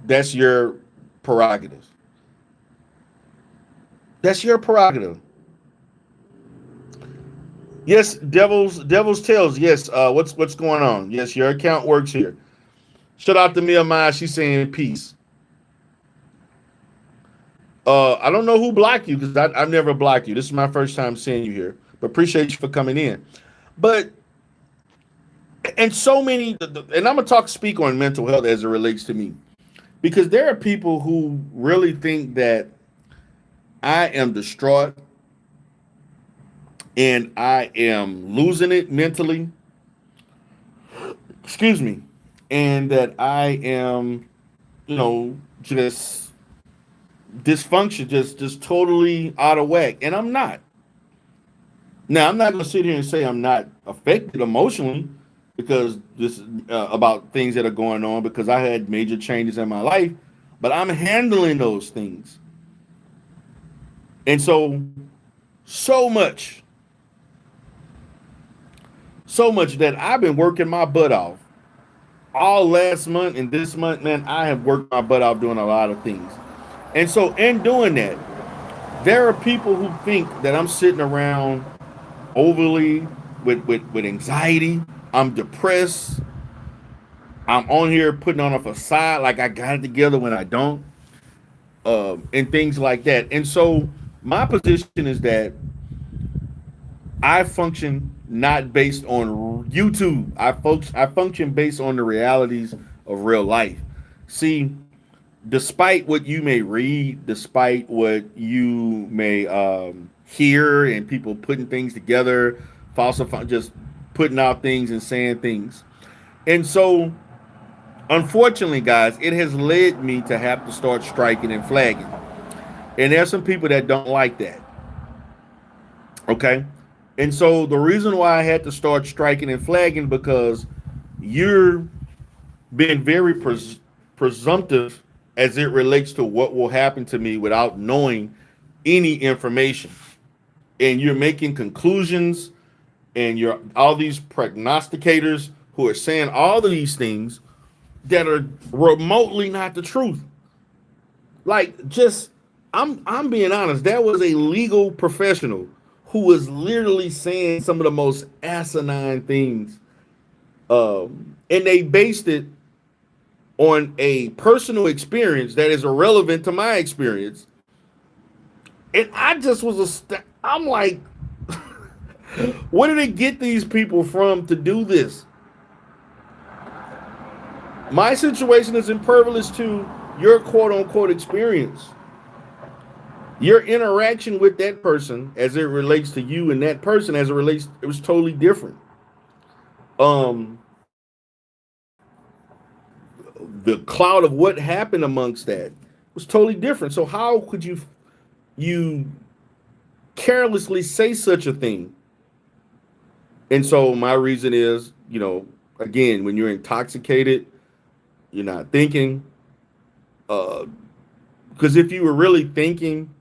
that's your prerogative. That's your prerogative. Yes, Devil's Tales. Yes, what's going on? Yes, your account works here. Shout out to Mia Mai. She's saying peace. I don't know who blocked you because I've never blocked you. This is my first time seeing you here, but appreciate you for coming in. But and so many, and I'm gonna speak on mental health as it relates to me, because there are people who really think that I am distraught and I am losing it mentally. Excuse me, and that I am, just dysfunction, just totally out of whack, and I'm not. Now, I'm not going to sit here and say I'm not affected emotionally because this is about things that are going on because I had major changes in my life, but I'm handling those things. And so much that I've been working my butt off all last month and this month, man. I have worked my butt off doing a lot of things. And so in doing that, there are people who think that I'm sitting around overly with anxiety. I'm depressed. I'm on here putting on a facade like I got it together when I don't, and things like that. And so my position is that I function not based on YouTube. I function based on the realities of real life. See, despite what you may read, despite what you may hear, and people putting things together, falsifying, just putting out things and saying things. And so, unfortunately, guys, it has led me to have to start striking and flagging. And there's some people that don't like that. Okay. And so the reason why I had to start striking and flagging because you're being very presumptive as it relates to what will happen to me without knowing any information. And you're making conclusions and you're all these prognosticators who are saying all of these things that are remotely not the truth. Like just I'm being honest, that was a legal professional who was literally saying some of the most asinine things. And they based it on a personal experience that is irrelevant to my experience. And I just was I'm like, where did they get these people from to do this? My situation is impervious to your quote unquote experience. Your interaction with that person as it relates to you and that person as it relates, it was totally different. The cloud of what happened amongst that was totally different. So how could you carelessly say such a thing? And so my reason is, again, when you're intoxicated, you're not thinking. Because if you were really thinking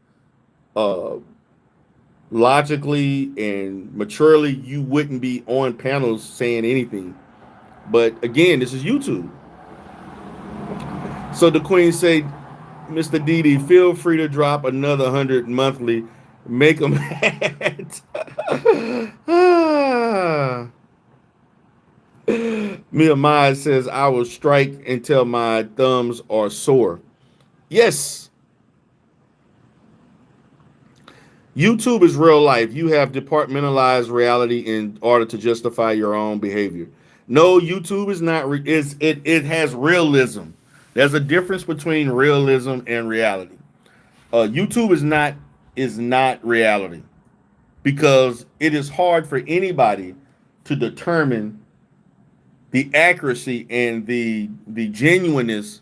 logically and maturely, you wouldn't be on panels saying anything. But again, this is YouTube. So the Queen said, Mr. Didi, feel free to drop another 100 monthly. Make them mad. Mia Mai says, I will strike until my thumbs are sore. Yes. YouTube is real life. You have departmentalized reality in order to justify your own behavior. No, YouTube is not. It has realism. There's a difference between realism and reality. YouTube is not reality because it is hard for anybody to determine the accuracy and the genuineness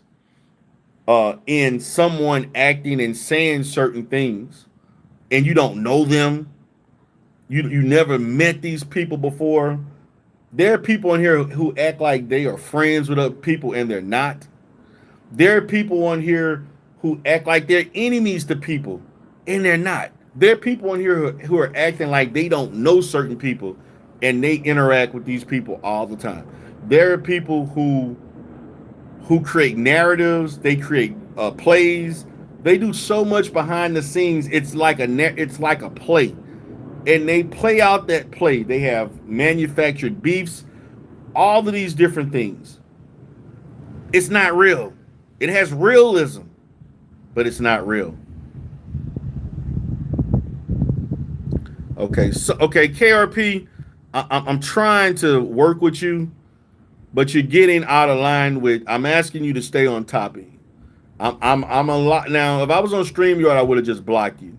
in someone acting and saying certain things, and you don't know them. You never met these people before. There are people in here who act like they are friends with other people and they're not. There are people on here who act like they're enemies to people and they're not. There are people on here who are acting like they don't know certain people and they interact with these people all the time. There are people who create narratives, they create plays. They do so much behind the scenes. It's like a play. And they play out that play. They have manufactured beefs, all of these different things. It's not real. It has realism, but it's not real. Okay, KRP, I'm trying to work with you, but you're getting out of line with. I'm asking you to stay on topic. I'm a lot now. If I was on StreamYard, I would have just blocked you.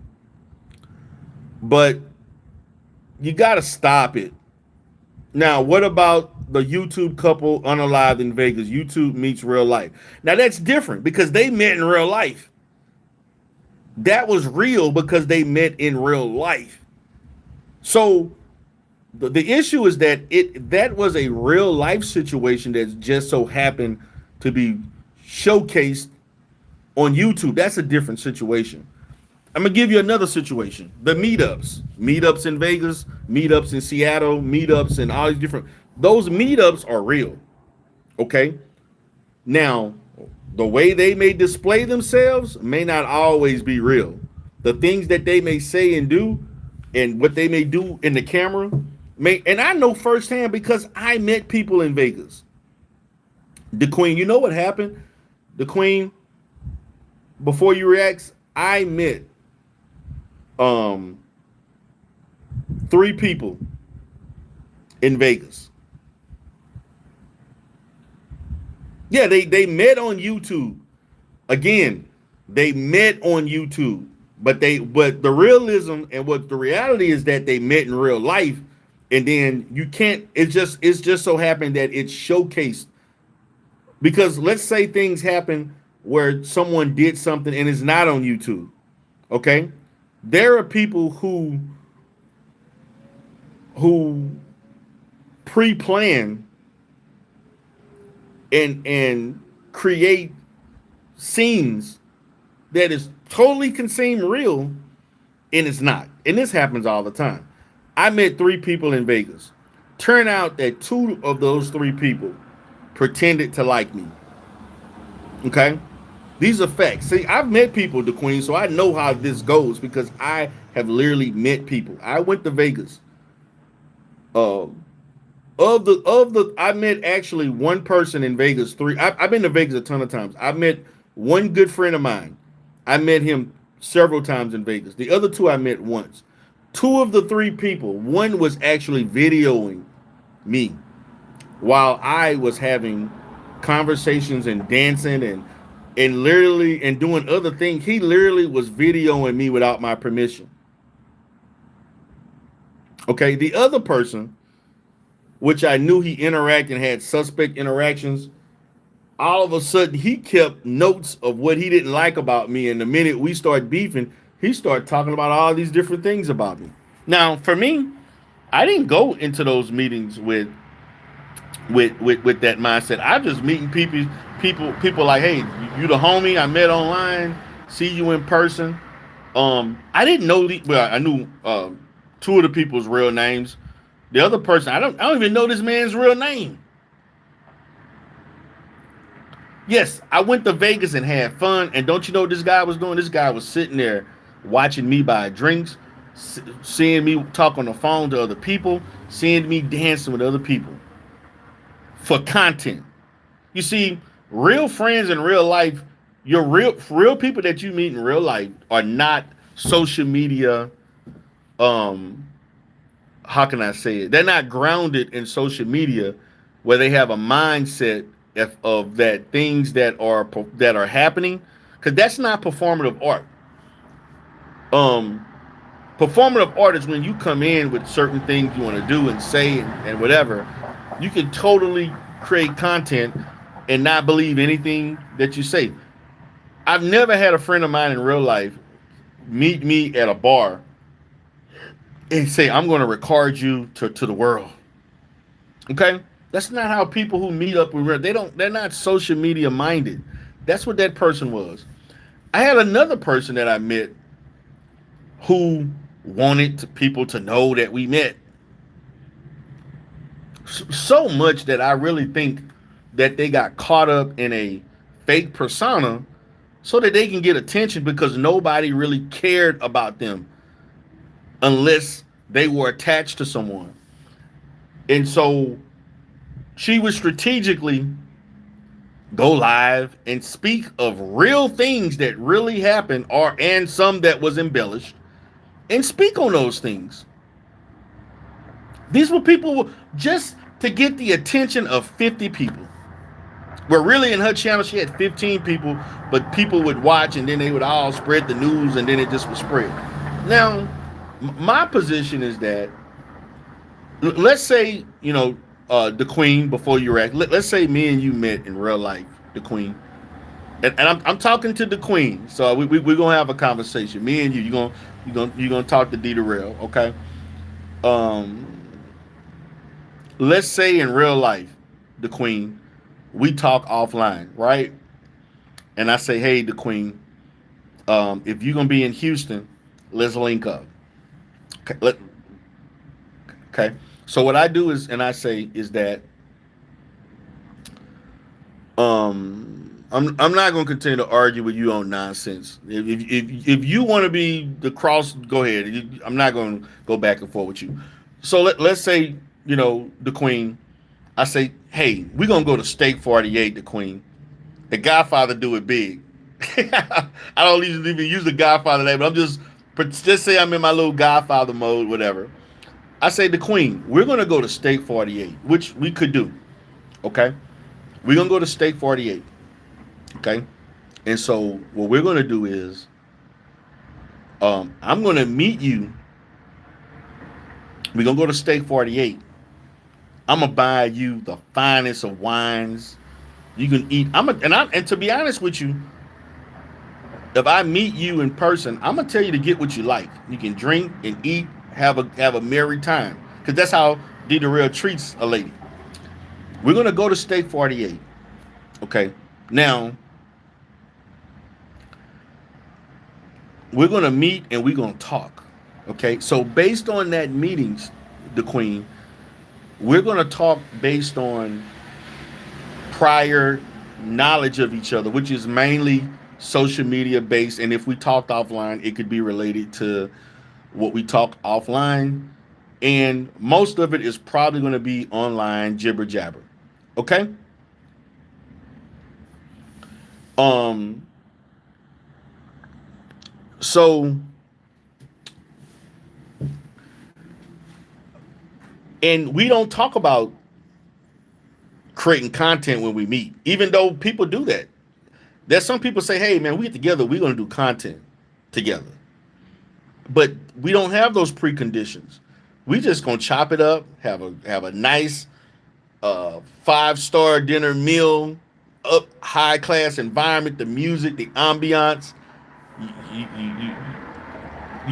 But you got to stop it. Now, what about the YouTube couple unalived in Vegas? YouTube meets real life. Now, that's different because they met in real life. That was real because they met in real life. So the issue is that that was a real life situation that just so happened to be showcased on YouTube. That's a different situation. I'm gonna give you another situation. The meetups in Vegas, meetups in Seattle, meetups and all these different. Those meetups are real. Okay. Now, the way they may display themselves may not always be real. The things that they may say and do, and what they may do in the camera, and I know firsthand because I met people in Vegas. The Queen, you know what happened? The Queen, before you react, I met 3 people in Vegas. Yeah, they met on YouTube. Again, they met on YouTube, but the realism and what the reality is that they met in real life, and then you can't. It's just so happened that it's showcased because let's say things happen where someone did something and it's not on YouTube. Okay, there are people who pre-plan and create scenes that is totally can seem real and it's not. And this happens all the time. I met three people in Vegas. Turn out that two of those three people pretended to like me. Okay? These are facts. See, I've met people, the Queen, so I know how this goes because I have literally met people. I went to Vegas. Um, of the I met actually one person in Vegas. I've been to Vegas a ton of times. I met one good friend of mine. I met him several times in Vegas. The other two I met once. Two of the three people, one was actually videoing me while I was having conversations and dancing and literally and doing other things. He literally was videoing me without my permission. Okay, the other person, which I knew he interacted and had suspect interactions, all of a sudden he kept notes of what he didn't like about me. And the minute we started beefing, he started talking about all these different things about me. Now, for me, I didn't go into those meetings with that mindset. I'm just meeting people like, hey, you the homie I met online, see you in person. I didn't know I knew two of the people's real names. The other person, I don't even know this man's real name. Yes, I went to Vegas and had fun. And don't you know what this guy was doing? This guy was sitting there watching me buy drinks, seeing me talk on the phone to other people, seeing me dancing with other people for content. You see, real friends in real life, your real people that you meet in real life are not social media. Um, how can I say it? They're not grounded in social media, where they have a mindset of that things that are happening, because that's not performative art. Um, Performative art is when you come in with certain things you want to do and say and whatever. You can totally create content and not believe anything that you say. I've never had a friend of mine in real life meet me at a bar and say, I'm going to record you to the world. Okay? That's not how people who meet up with they're not social media minded. That's what that person was. I had another person that I met who wanted people to know that we met. So much that I really think that they got caught up in a fake persona so that they can get attention, because nobody really cared about them unless they were attached to someone. And so she would strategically go live and speak of real things that really happened, and some that was embellished, and speak on those things. These were people just to get the attention of 50 people. Where really in her channel she had 15 people, but people would watch and then they would all spread the news and then it just would spread. Now, my position is that, let's say, the Queen, before you react, let's say me and you met in real life, the Queen. And I'm talking to the Queen, so we're gonna have a conversation. Me and you're gonna talk to D Darrell, okay? Um, let's say in real life, the Queen, we talk offline, right? And I say, hey, the Queen, if you're gonna be in Houston, let's link up. Okay, okay. So what I do is, and I say, is that I'm not going to continue to argue with you on nonsense. If you want to be the cross, go ahead. I'm not going to go back and forth with you. So let's say, the Queen, I say, hey, we're going to go to Steak 48, the Queen. The Godfather do it big. I don't even use the Godfather name, but I'm just say I'm in my little Godfather mode, whatever. I say, the Queen, we're going to go to Steak 48, which we could do. Okay? We're going to go to Steak 48. Okay? And so what we're going to do is, I'm going to meet you. We're going to go to Steak 48. I'm going to buy you the finest of wines. You can eat. And to be honest with you, If I meet you in person, I'm gonna tell you to get what you like. You can drink and eat, have a merry time, because that's how D Darrell treats a lady. We're gonna go to Steak 48. Okay. Now we're gonna meet and we're gonna talk. Okay. So based on that meetings, the Queen, we're gonna talk based on prior knowledge of each other, which is mainly social media based. And if we talked offline, it could be related to what we talk offline. And most of it is probably going to be online jibber jabber. Okay. Um. So, and we don't talk about creating content when we meet, even though people do that. There's some people say, "Hey, man, we get together. We're going to do content together." But we don't have those preconditions. We just gonna chop it up, have a nice 5-star dinner meal, up high class environment, the music, the ambiance. You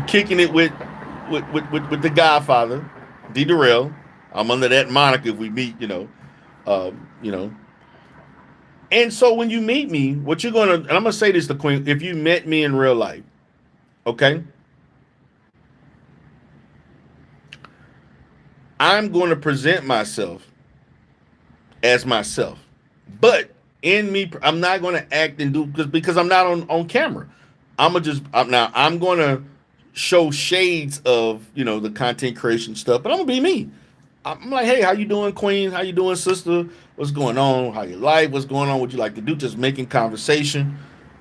kicking it with the Godfather, D Darrell. I'm under that moniker if we meet, you know. And so when you meet me, what you're gonna, and I'm gonna say this to Queen, if you met me in real life, okay, I'm going to present myself as myself. But in me, I'm not going to act and do because I'm not on camera. I'm going to show shades of the content creation stuff, but I'm gonna be me. I'm like, hey, how you doing, Queen? How you doing, sister? What's going on? How your life? What's going on? What you like to do? Just making conversation.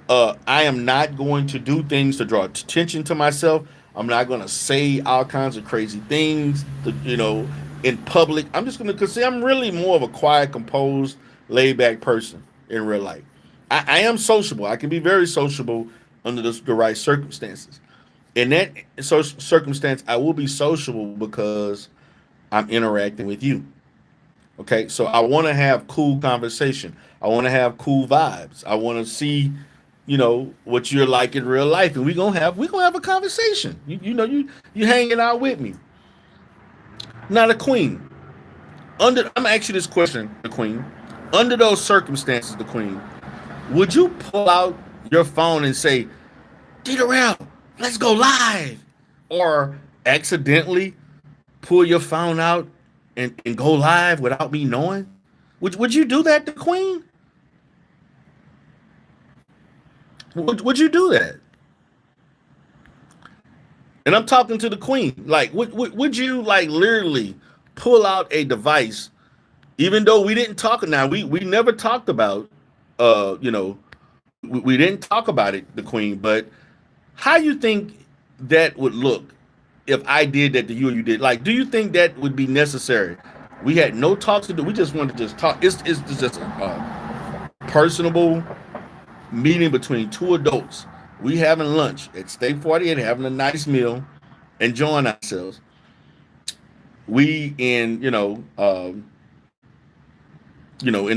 I am not going to do things to draw attention to myself. I'm not going to say all kinds of crazy things, in public. I'm just going to, because see, I'm really more of a quiet, composed, laid back person in real life. I am sociable. I can be very sociable under the right circumstances. In that circumstance, I will be sociable because I'm interacting with you. Okay, so I want to have cool conversation. I want to have cool vibes. I want to see, what you're like in real life, and we're gonna have a conversation. You hanging out with me. Now, the Queen. I'm gonna ask you this question, the Queen. Under those circumstances, the Queen, would you pull out your phone and say, "D Darrell, let's go live," or accidentally pull your phone out and go live without me knowing? Would you do that to Queen? Would you do that? And I'm talking to the Queen. Like, would you like literally pull out a device, even though we didn't talk? Now we never talked about, we didn't talk about it, the Queen. But how you think that would look if I did that to you and you did? Like, do you think that would be necessary? We had no talks to do. We just wanted to just talk. It's just a personable meeting between two adults. We having lunch at Steak 48, having a nice meal, enjoying ourselves. We in in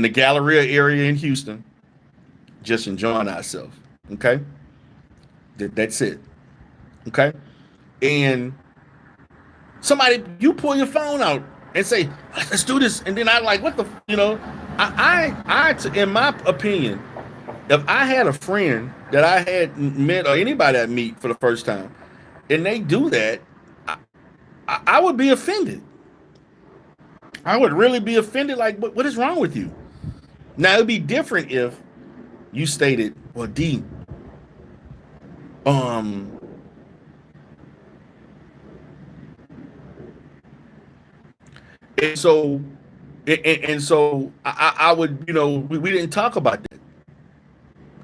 the Galleria area in Houston, just enjoying ourselves. Okay, that's it. Okay, and you pull your phone out and say, "Let's do this," and then I like, what the, in my opinion, if I had a friend that I had met or anybody I meet for the first time, and they do that, I would be offended. I would really be offended. Like, what is wrong with you? Now it'd be different if you stated, "Well, D, um, and so, and so I would, we didn't talk about that."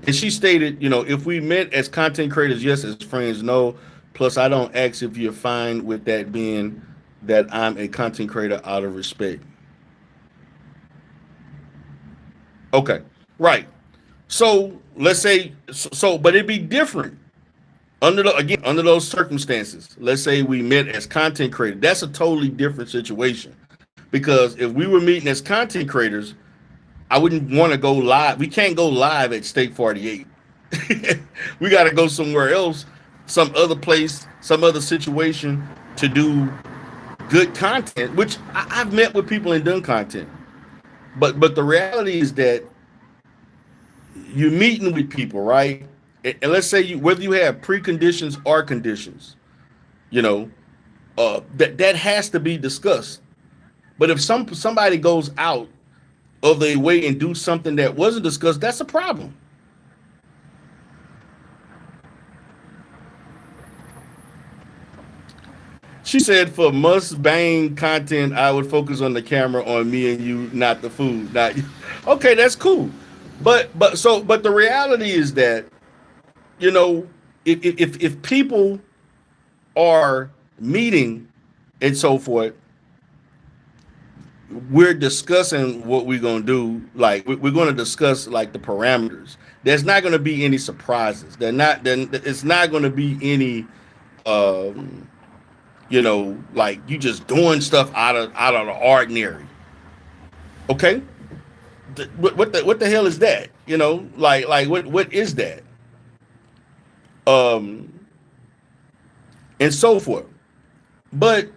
And she stated, if we met as content creators, yes. As friends, no. Plus, I don't ask if you're fine with that being that I'm a content creator out of respect. Okay, right. So let's say but it'd be different under those circumstances. Let's say we met as content creators. That's a totally different situation because if we were meeting as content creators, I wouldn't want to go live. We can't go live at Steak 48. We got to go somewhere else, some other place, some other situation to do good content. Which I've met with people and done content, but the reality is that you're meeting with people, right? And let's say you whether you have preconditions or conditions, you know, that has to be discussed. But if somebody goes out of their way and do something that wasn't discussed, that's a problem. She said for must-bang content, I would focus on the camera on me and you, not the food. Not okay, that's cool. But the reality is that you know if people are meeting and so forth, we're discussing what we're gonna do. Like we're gonna discuss like the parameters. There's not gonna be any surprises. They're not. Then it's not gonna be any. Um, like you just doing stuff out of the ordinary. Okay, what the hell is that? Like what is that? Um, and so forth. But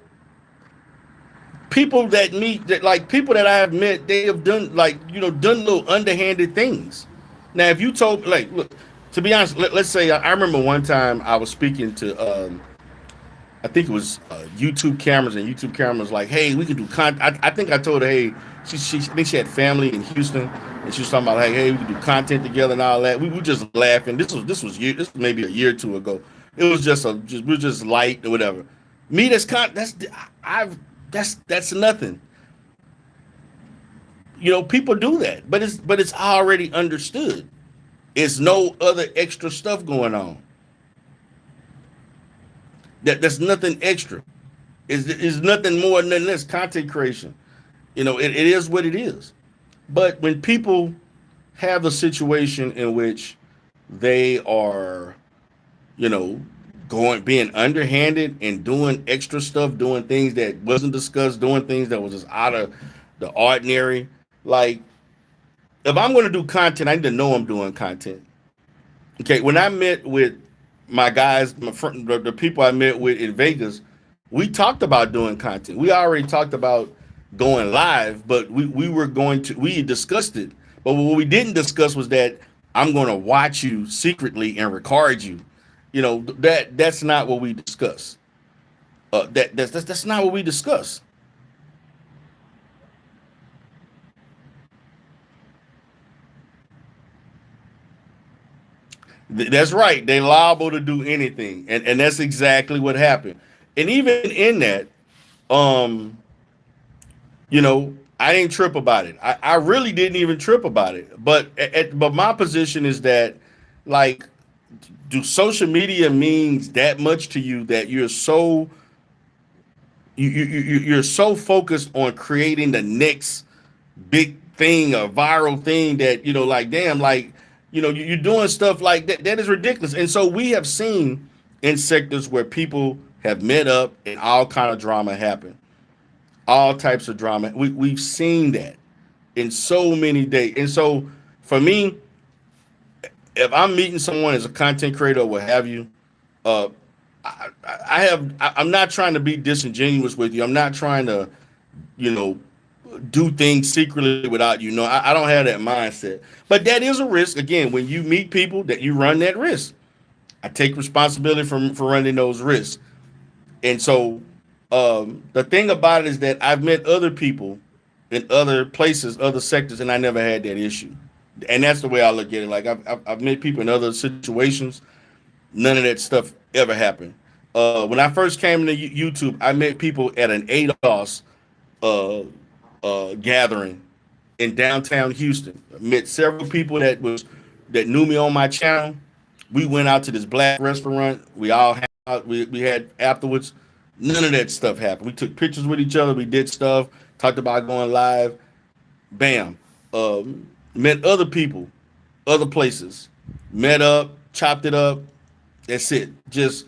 people that meet that like people that I have met, they have done like done little underhanded things. Now, if you told like look, to be honest, let's say I remember one time I was speaking to I think it was YouTube cameras, and YouTube cameras like, hey, we can do content. I think I told her, hey, I think she had family in Houston, and she was talking about like, hey, we can do content together and all that. We were just laughing. This was maybe a year or two ago. It was we were just light or whatever. Me, I've that's nothing. People do that, but it's already understood. It's no other extra stuff going on. That's nothing extra. Is nothing more than this content creation. It is what it is. But when people have a situation in which they are, you know, being underhanded and doing extra stuff, doing things that wasn't discussed, doing things that was just out of the ordinary. Like, if I'm going to do content, I need to know I'm doing content. Okay, when I met with my guys, the people I met with in Vegas, we talked about doing content. We already talked about going live, but we discussed it. But what we didn't discuss was that I'm going to watch you secretly and record you. That's not what we discuss. That's not what we discuss. That's right. They liable to do anything, and that's exactly what happened. And even in that, um, I didn't trip about it. I really didn't even trip about it. But my position is that, like, do social media means that much to you that you're so focused on creating the next big thing, a viral thing that like damn, like you're doing stuff like that. That is ridiculous. And so we have seen in sectors where people have met up and all kind of drama happen, all types of drama. We've seen that in so many days. And so for me, if I'm meeting someone as a content creator or what have you, uh, I'm not trying to be disingenuous with you. I'm not trying to, you know, do things secretly without you. I don't have that mindset. But that is a risk. Again, when you meet people, that you run that risk. I take responsibility for running those risks. And so the thing about it is that I've met other people in other places, other sectors, and I never had that issue. And that's the way I look at it. Like I've met people in other situations. None of that stuff ever happened. When I first came to YouTube, I met people at an ADOS uh, gathering in downtown Houston. I met several people that knew me on my channel. We went out to this black restaurant. We all had out. We had afterwards. None of that stuff happened. We took pictures with each other. We did stuff. Talked about going live. Bam. Met other people, other places. Met up, chopped it up. That's it. Just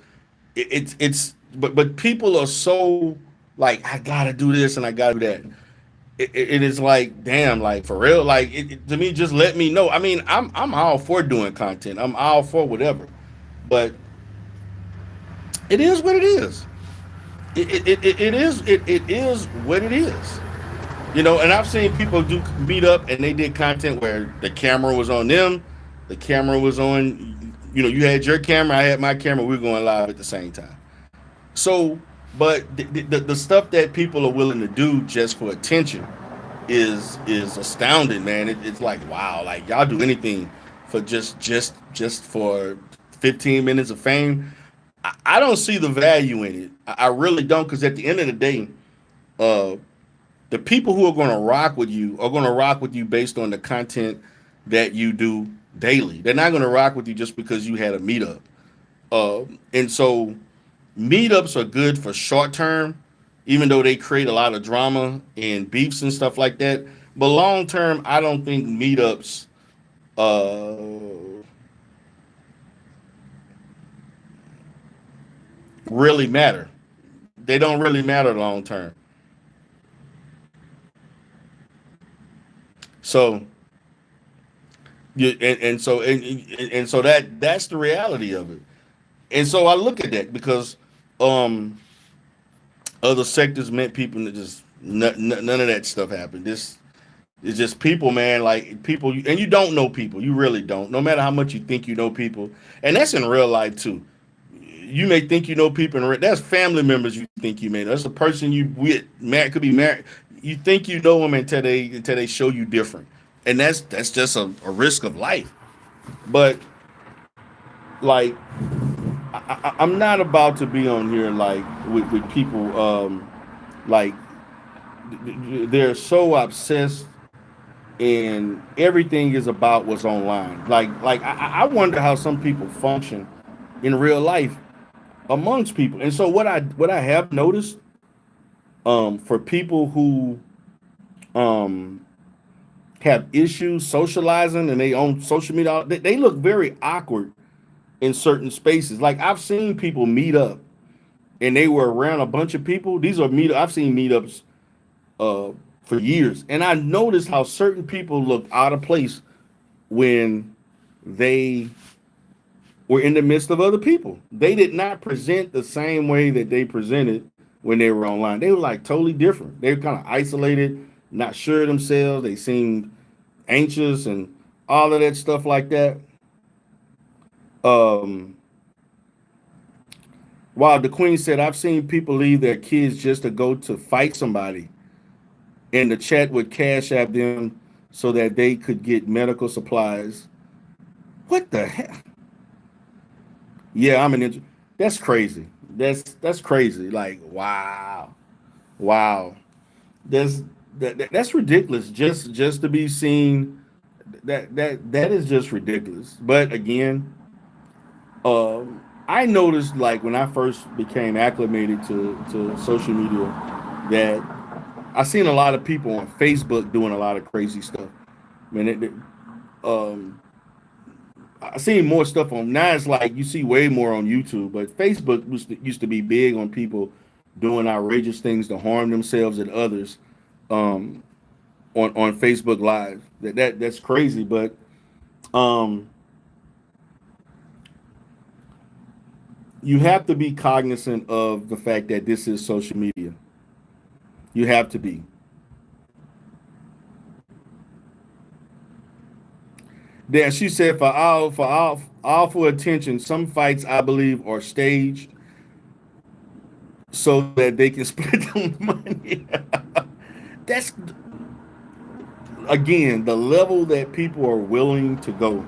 it's but people are so like I gotta do this and I gotta do that. it is like, damn, like for real, like to me, just let me know. I mean, I'm all for doing content. I'm all for whatever, but it is what it is. It is what it is. You know, and I've seen people do meet up and they did content where the camera was on them, the camera was on, you know, you had your camera, I had my camera, we were going live at the same time. So, but the stuff that people are willing to do just for attention is astounding, man. It's like, wow, like y'all do anything for just for 15 minutes of fame. I don't see the value in it. I really don't, because at the end of the day, uh, the people who are going to rock with you are going to rock with you based on the content that you do daily. They're not going to rock with you just because you had a meetup. And so meetups are good for short term, even though they create a lot of drama and beefs and stuff like that. But long term, I don't think meetups uh, really matter. They don't really matter long term. So you and so that's the reality of it. And so I look at that because um other sectors meant people that just none of that stuff happened. This is just people, man. Like people, and you don't know people. You really don't. No matter how much you think you know people, and that's in real life too. You may think you know people, and that's family members you think you may know. That's a person you with, married, could be married. You think you know them until they show you different, and that's just a risk of life. But like I'm not about to be on here like with people like they're so obsessed and everything is about what's online. I wonder how some people function in real life amongst people. And so what I have noticed for people who um have issues socializing and they own social media, they look very awkward in certain spaces. Like I've seen people meet up and they were around a bunch of people. These are meet I've seen meetups uh for years, and I noticed how certain people look out of place when they were in the midst of other people. They did not present the same way that they presented when they were online. They were like totally different. They were kind of isolated, not sure of themselves. They seemed anxious and all of that stuff like that. Um, while the Queen said, I've seen people leave their kids just to go to fight somebody, and the chat would cash app them so that they could get medical supplies. What the hell? Yeah, that's crazy. That's crazy. Like, wow. Wow. That's that's ridiculous. Just to be seen, that is just ridiculous. But again, I noticed like when I first became acclimated to social media that I seen a lot of people on Facebook doing a lot of crazy stuff. I mean, um, I seen more stuff on now. It's like you see way more on YouTube, but Facebook used to be big on people doing outrageous things to harm themselves and others um, on Facebook Live. That's crazy, but um, you have to be cognizant of the fact that this is social media. You have to be. Then she said, all for attention. Some fights I believe are staged so that they can split the money. That's again the level that people are willing to go.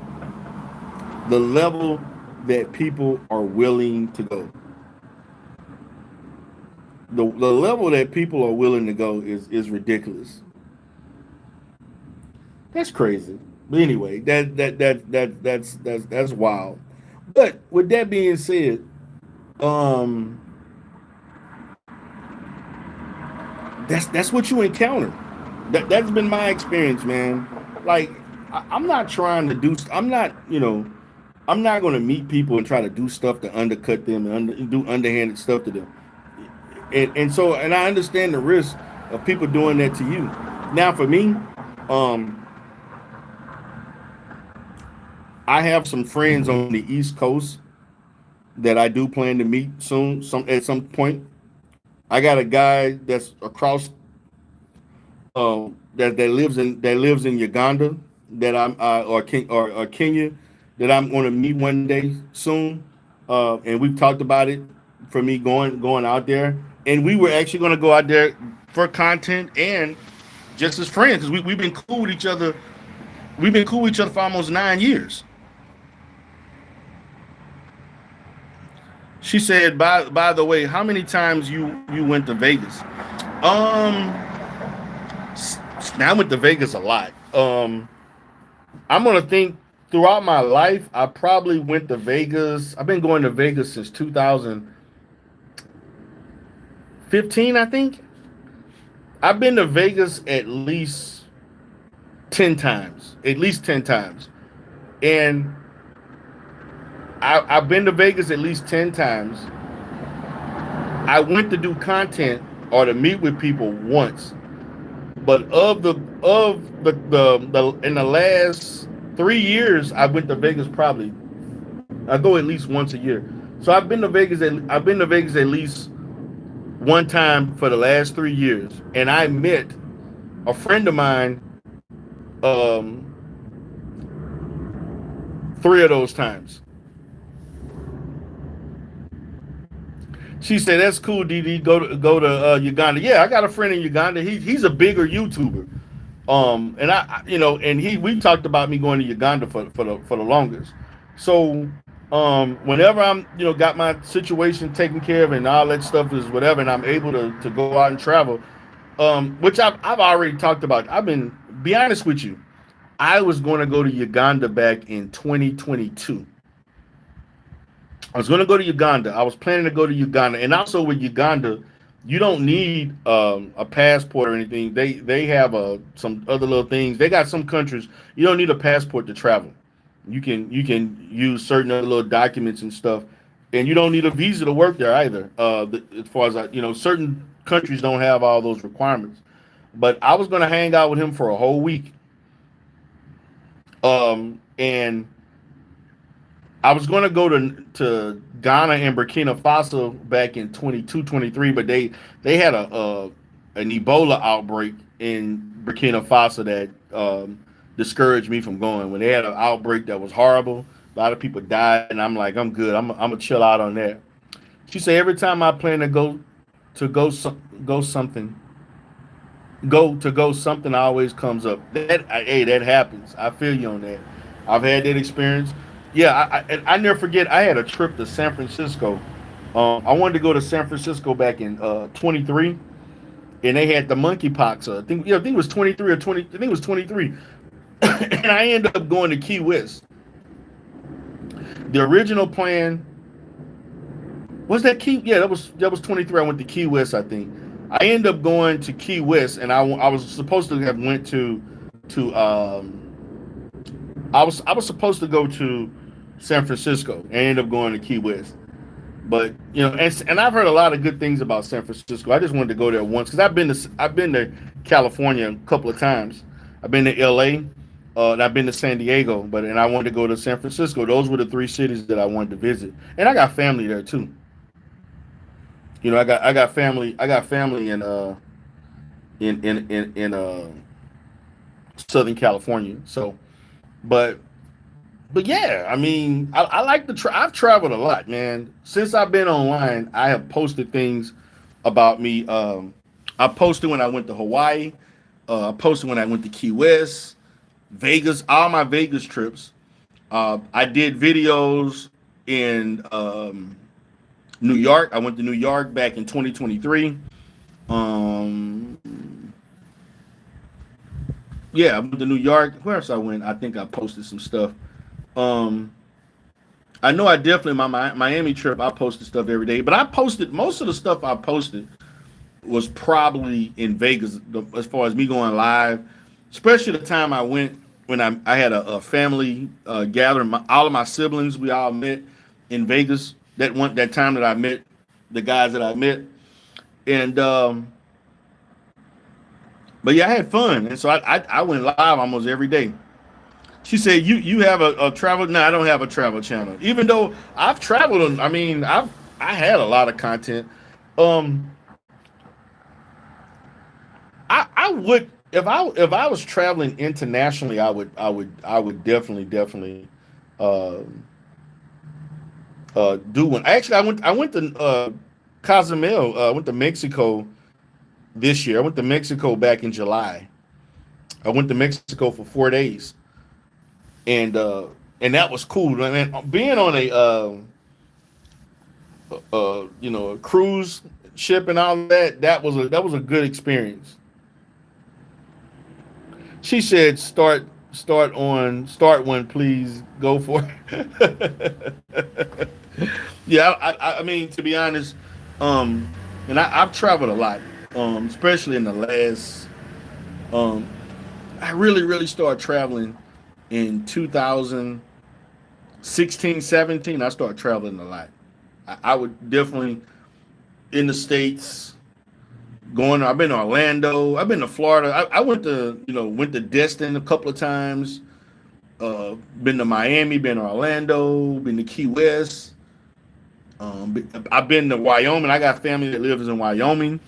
The level that people are willing to go. The level that people are willing to go is ridiculous. That's crazy. But anyway, that's wild. But with that being said, um, that's what you encounter. That's been my experience, man. Like I'm not trying to do. I'm not, I'm not going to meet people and try to do stuff to undercut them and do underhanded stuff to them. And I understand the risk of people doing that to you. Now for me, um, I have some friends on the East Coast that I do plan to meet soon, some at some point. I got a guy that's across that lives in Uganda that I'm or Kenya that I'm going to meet one day soon, and we've talked about it for me going out there, and we were actually going to go out there for content and just as friends because we've been cool with each other. We've been cool with each other for almost 9 years. She said, by the way, how many times you went to Vegas? Um, now I went to Vegas a lot. I'm gonna think throughout my life, I probably went to Vegas. I've been going to Vegas since 2015, I think. I've been to Vegas at least 10 times, at least 10 times, and I've been to Vegas at least 10 times. I went to do content or to meet with people once, but of the in the last 3 years, I went to Vegas probably. I go at least once a year. So I've been to Vegas at least one time for the last 3 years, and I met a friend of mine um, three of those times. She said, "That's cool, DD. Go to Uganda." Yeah, I got a friend in Uganda. He's a bigger YouTuber. And and we talked about me going to Uganda for the longest. So, whenever I'm, got my situation taken care of and all that stuff is whatever, and I'm able to go out and travel, which I've already talked about. Be honest with you, I was going to go to Uganda back in 2022. I was going to go to Uganda. I was planning to go to Uganda, and also with Uganda, you don't need a passport or anything. They have some other little things. They got some countries you don't need a passport to travel. You can use certain other little documents and stuff, and you don't need a visa to work there either. As far as certain countries don't have all those requirements. But I was going to hang out with him for a whole week, and I was going to go to Ghana and Burkina Faso back in 22, 23, but they had an Ebola outbreak in Burkina Faso that discouraged me from going. When they had an outbreak that was horrible, a lot of people died, and I'm like, I'm good. I'm gonna chill out on that. She said every time I plan to go something something always comes up. That happens. I feel you on that. I've had that experience. Yeah, I never forget. I had a trip to San Francisco. I wanted to go to San Francisco back in 23, and they had the monkeypox. I think it was 23 or 20. I think it was 23, and I ended up going to Key West. The original plan was that Key. Yeah, that was 23. I went to Key West. I think I ended up going to Key West, and I was supposed to have went to I was supposed to go to San Francisco and ended up going to Key West. But and I've heard a lot of good things about San Francisco. I just wanted to go there once because I've been to California a couple of times. I've been to L.A. And I've been to San Diego, and I wanted to go to San Francisco. Those were the three cities that I wanted to visit, and I got family there too. I got family in Southern California. So, but But yeah, I mean, I like to I've traveled a lot, man. Since I've been online, I have posted things about me. I posted when I went to Hawaii. I posted when I went to Key West, Vegas, all my Vegas trips. I did videos in New York. I went to New York back in 2023. Um, yeah, I went to New York. Where else I went? I think I posted some stuff. Um, I know I definitely my Miami trip. I posted stuff every day, but I posted most of the stuff I posted was probably in Vegas as far as me going live, especially the time I went when I had a family gathering. All of my siblings, we all met in Vegas. That time that I met the guys that I met, and But yeah, I had fun, and so I went live almost every day. She said, "You have a travel?" No, I don't have a travel channel. Even though I've traveled, I mean, I had a lot of content. Um, I would if I was traveling internationally, I would definitely uh, do one. Actually, I went to Cozumel. I went to Mexico this year. I went to Mexico back in July. I went to Mexico for 4 days, and uh, and that was cool. I mean, being on a cruise ship and all that, that was a good experience. She said, start one, please go for it." Yeah, I mean, to be honest, um, and I've traveled a lot, especially in the last. Um, I really started traveling in 2016, 17. I started traveling a lot. I would definitely in the states going. I've been to Orlando. I've been to Florida. I went to went to Destin a couple of times. Been to Miami. Been to Orlando. Been to Key West. I've been to Wyoming. I got family that lives in Wyoming.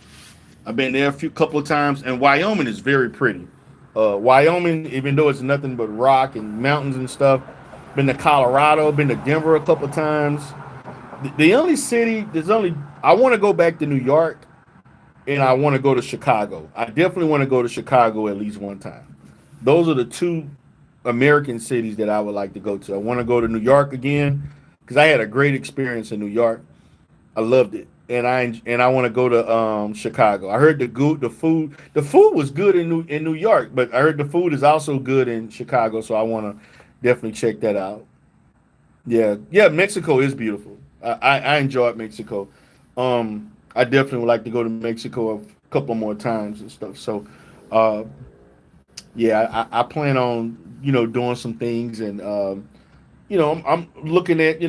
I've been there a few couple of times, and Wyoming is very pretty. Wyoming, even though it's nothing but rock and mountains and stuff. Been to Colorado. Been to Denver a couple of times. The only city there's only I want to go back to New York, and I want to go to Chicago. I definitely want to go to Chicago at least one time. Those are the two American cities that I would like to go to. I want to go to New York again because I had a great experience in New York. I loved it, and I want to go to Chicago. I heard the food was good in New York, but I heard the food is also good in Chicago. So I want to definitely check that out. Yeah, yeah, Mexico is beautiful. I enjoyed Mexico. I definitely would like to go to Mexico a couple more times and stuff. So, uh, yeah, I plan on doing some things, and I'm looking at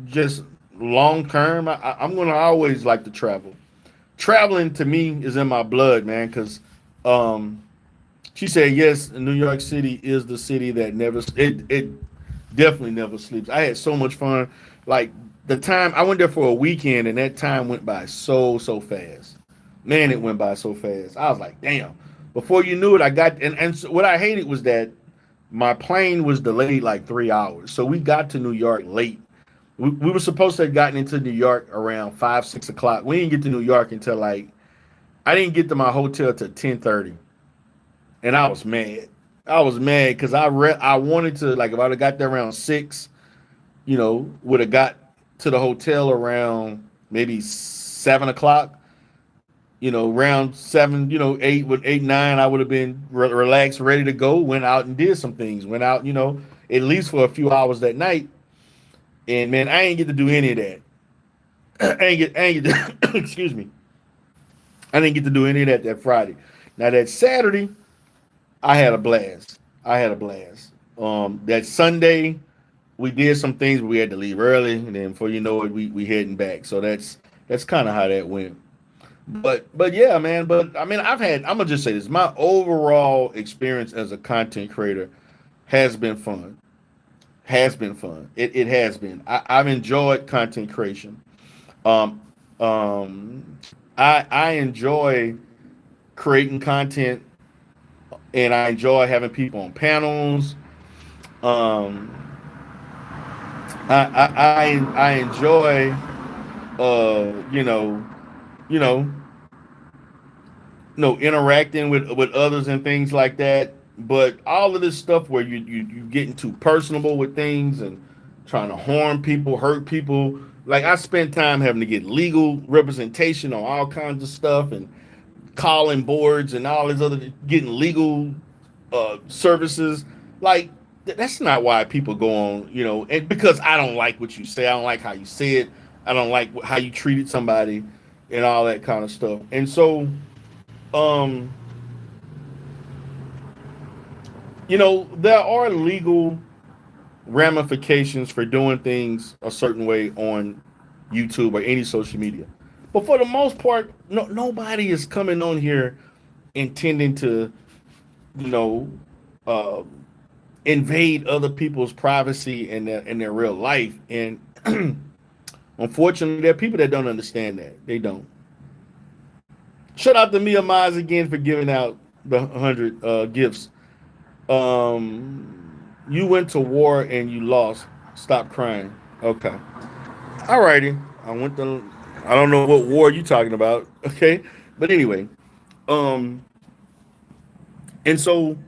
just long term. I'm gonna always like to travel. Traveling to me is in my blood, man. Because um, she said yes, New York City is the city that never it definitely never sleeps. I had so much fun. Like the time I went there for a weekend, and that time went by so fast. Man, it went by so fast. I was like, damn. Before you knew it, I got and so what I hated was that my plane was delayed like 3 hours. So we got to New York late. We were supposed to have gotten into New York around 5, 6 o'clock. We didn't get to New York until like I didn't get to my hotel till 10:30, and I was mad. I was mad because I wanted to like if I'd have got there around 6, would have got to the hotel around maybe 7 o'clock. Around 7, 8 with 8, 9, I would have been relaxed, ready to go. Went out and did some things. Went out, at least for a few hours that night. And man, I ain't get to do any of that. I ain't get to, excuse me. I didn't get to do any of that Friday. Now that Saturday, I had a blast. I had a blast. That Sunday, we did some things, but we had to leave early, and then before you know it, we heading back. So that's kind of how that went. But yeah, man. But I mean, I'm gonna just say this: my overall experience as a content creator has been fun. Has been fun. It has been. I've enjoyed content creation. Um, um, I enjoy creating content, and I enjoy having people on panels. Um, I enjoy uh, you know you know interacting with others and things like that. But all of this stuff where you getting too personable with things and trying to harm people, hurt people. Like I spend time having to get legal representation on all kinds of stuff and calling boards and all this other getting legal services. Like that's not why people go on, and because I don't like what you say, I don't like how you say it, I don't like how you treated somebody and all that kind of stuff. And so um there are legal ramifications for doing things a certain way on YouTube or any social media. But for the most part, nobody is coming on here intending to, you know, uh, invade other people's privacy and their real life. And unfortunately, there are people that don't understand that. They don't. Shout out to Mia Mize again for giving out the 100 gifts. You went to war and you lost. Stop crying. Okay. Alrighty. I went to. I don't know what war you talking about. Okay. But anyway, um, and so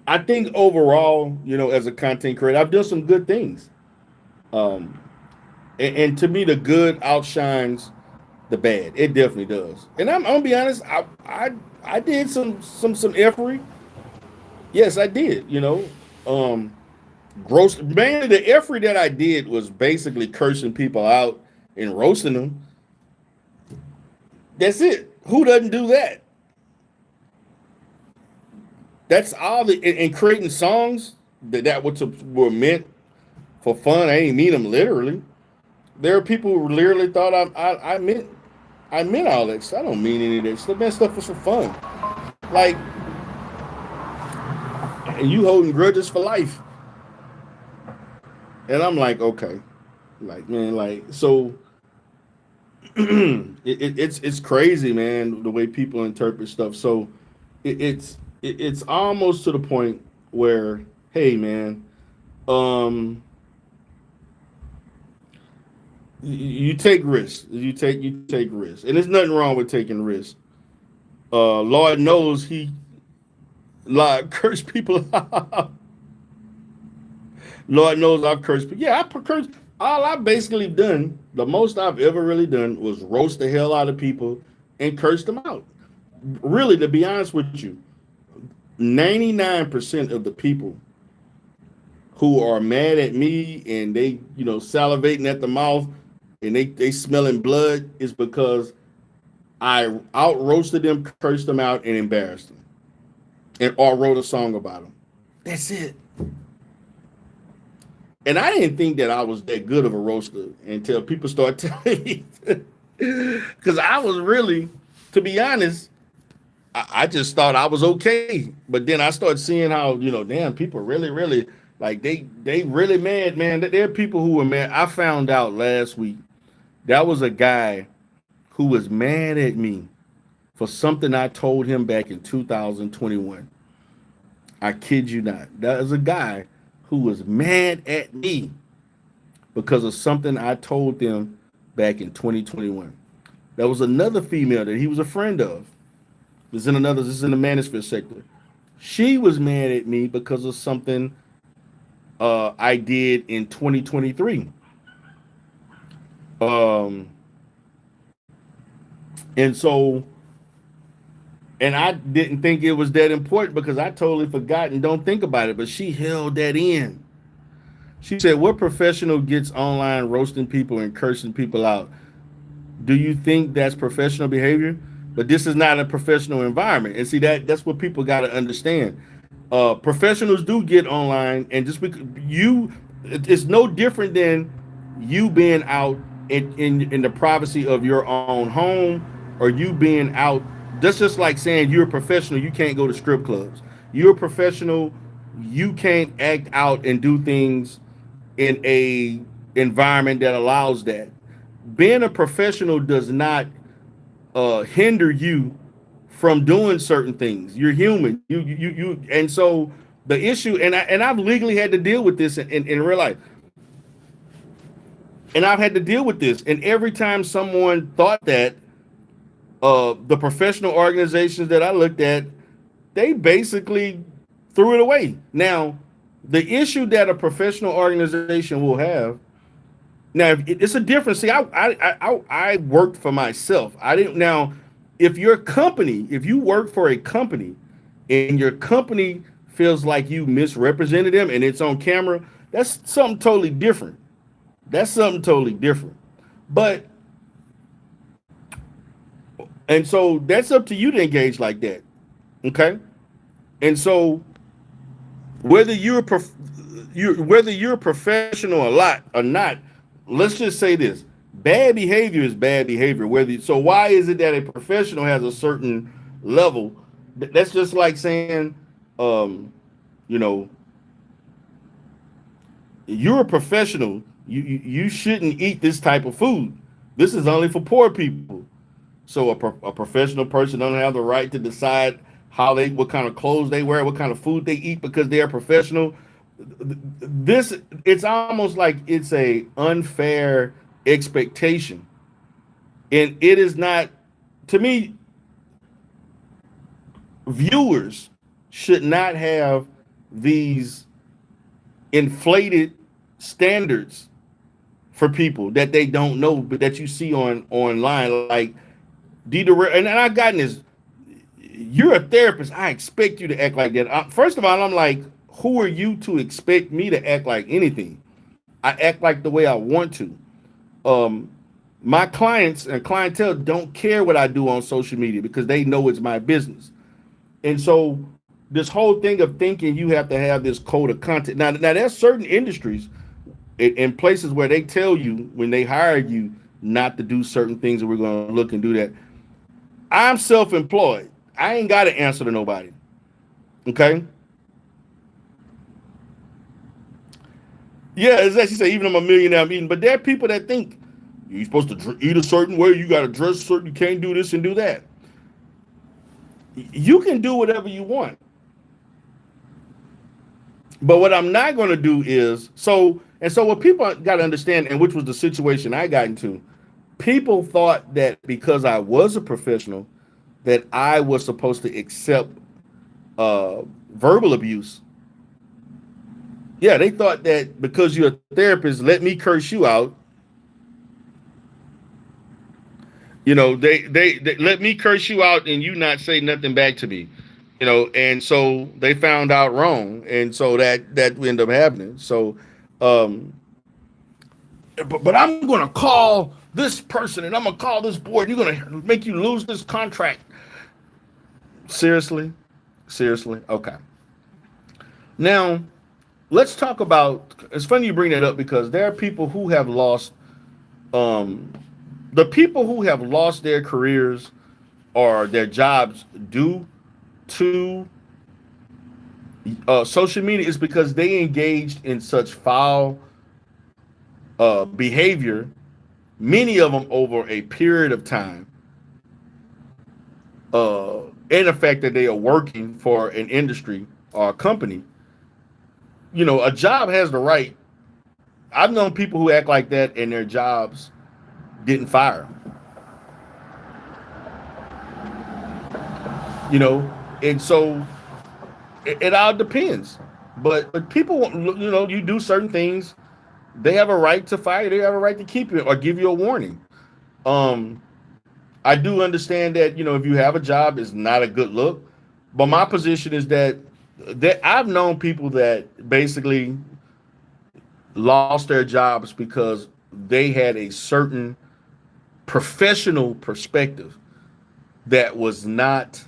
I think overall, as a content creator, I've done some good things. Um, and to me, the good outshines the bad. It definitely does. And I'm gonna be honest. I did some effery. Yes, I did. Um, gross. Mainly the effery that I did was basically cursing people out and roasting them. That's it. Who doesn't do that? That's all. And creating songs that were meant for fun. I ain't mean them literally. There are people who literally thought I meant all that stuff. I don't mean any of that stuff. That stuff was for fun. Like, and you holding grudges for life. And I'm like, okay, like man, like so. It's crazy, man, the way people interpret stuff. So it's almost to the point where, hey, man, um, you take risks. You take risks, and there's nothing wrong with taking risks. Lord knows he like cursed people. Lord knows I've cursed people. Yeah, I cursed. All I've basically done, the most I've ever really done, was roast the hell out of people and curse them out. Really, to be honest with you, 99% of the people who are mad at me and they, salivating at the mouth and they smelling blood is because I out roasted them, cursed them out, and embarrassed them, and or wrote a song about them. That's it. And I didn't think that I was that good of a roaster until people started telling me. Because I was really, to be honest, I just thought I was okay. But then I started seeing how, damn, people really, really, like they really mad, man. There are people who were mad. I found out last week that was a guy who was mad at me for something I told him back in 2021. I kid you not. That was a guy who was mad at me because of something I told them back in 2021. There was another female that he was a friend of. This is in the manosphere sector. She was mad at me because of something I did in 2023. And so, and I didn't think it was that important because I totally forgot and don't think about it. But she held that in. She said, "What professional gets online roasting people and cursing people out? Do you think that's professional behavior?" But this is not a professional environment. And see, that's what people got to understand. Professionals do get online, and just because it's no different than you being out in the privacy of your own home, or you being out. That's just like saying you're a professional, you can't go to strip clubs. You're a professional, you can't act out and do things in a environment that allows that. Being a professional does not hinder you from doing certain things. You're human. And so the issue, and I've legally had to deal with this in real life. And I've had to deal with this. And every time someone thought that, the professional organizations that I looked at, they basically threw it away. Now, the issue that a professional organization will have, now it's a difference. See, I worked for myself. I didn't. Now, if you work for a company, and your company feels like you misrepresented them and it's on camera, that's something totally different. But and so that's up to you to engage like that. Okay. And so whether you're a professional or not, let's just say this. Bad behavior is bad behavior. So why is it that a professional has a certain level? That's just like saying, um, you know, you're a professional. You shouldn't eat this type of food. This is only for poor people. So a professional person don't have the right to decide what kind of clothes they wear, what kind of food they eat because they are professional. This it's almost like it's a unfair expectation, and it is not. To me, viewers should not have these inflated standards for people that they don't know, but that you see online. Like and I've gotten this. You're a therapist. I expect you to act like that. First of all, I'm like, who are you to expect me to act like anything? I act like the way I want to. Um, my clients and clientele don't care what I do on social media because they know it's my business. And so this whole thing of thinking you have to have this code of content. Now there's certain industries in places where they tell you when they hire you not to do certain things, and we're going to look and do that. I'm self-employed. I ain't got to answer to nobody. Okay. Yeah, as she said, even I'm a millionaire, I'm eating. But there are people that think you're supposed to eat a certain way. You got to dress certain. You can't do this and do that. You can do whatever you want. But what I'm not going to do is so what people got to understand, and which was the situation I got into, people thought that because I was a professional, that I was supposed to accept verbal abuse. Yeah, they thought that because you're a therapist, let me curse you out. They let me curse you out and you not say nothing back to me. And so they found out wrong, and so that ended up happening. So, um, but I'm gonna call this person and I'm gonna call this board. You're gonna make you lose this contract. Seriously, okay. Now, let's talk about. It's funny you bring that up because there are people who have lost. The people who have lost their careers or their jobs due to social media is because they engaged in such foul behavior, many of them over a period of time, and the fact that they are working for an industry or a company. A job has the right. I've known people who act like that and their jobs didn't fire. And so it all depends. But people, you do certain things, they have a right to fire. They have a right to keep you or give you a warning. I do understand that if you have a job, it's not a good look. But my position is that I've known people that basically lost their jobs because they had a certain professional perspective that was not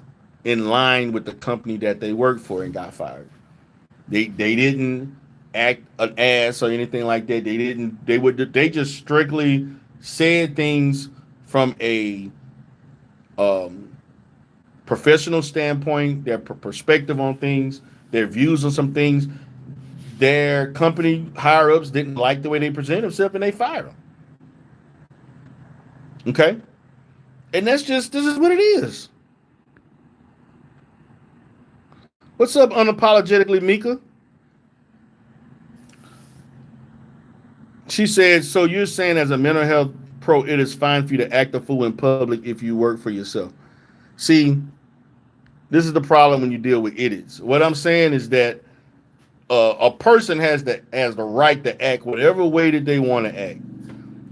in line with the company that they worked for and got fired. They didn't act an ass or anything like that. They just strictly said things from a professional standpoint, their perspective on things, their views on some things. Their company higher ups didn't like the way they present themselves and they fired them. Okay? And this is what it is. What's up, unapologetically Mika? She said, so you're saying as a mental health pro, it is fine for you to act a fool in public if you work for yourself. See, this is the problem when you deal with idiots. What I'm saying is that a person has the right to act whatever way that they want to act.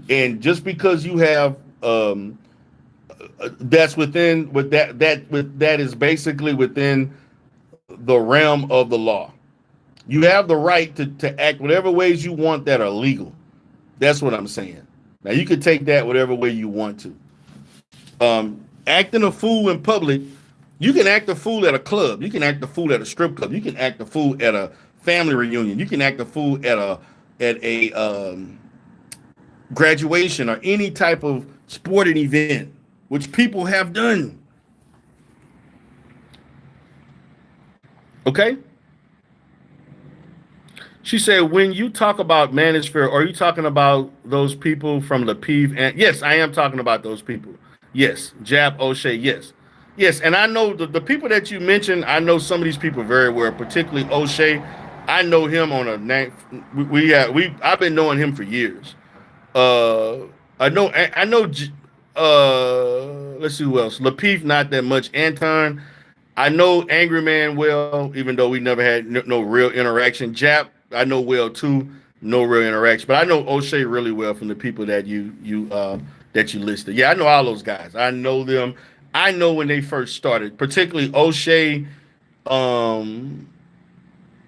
And just because you have that is basically within the realm of the law. You have the right to act whatever ways you want that are legal. That's what I'm saying. Now you can take that whatever way you want to. Acting a fool in public, you can act a fool at a club. You can act a fool at a strip club. You can act a fool at a family reunion. You can act a fool at a graduation or any type of sporting event, which people have done. Okay. She said, when you talk about manosphere, are you talking about those people from Lapiv? And yes, I am talking about those people. Yes, Jab O'Shea. Yes, yes, and I know the people that you mentioned. I know some of these people very well, particularly O'Shea. I know him on a name. We I've been knowing him for years. Uh, I know. Let's see who else. Lapeef, not that much. Anton, I know Angry Man well, even though we never had no real interaction. Jap, I know well too, no real interaction. But I know O'Shea really well from the people that you listed. Yeah, I know all those guys. I know them. I know when they first started, particularly O'Shea, um,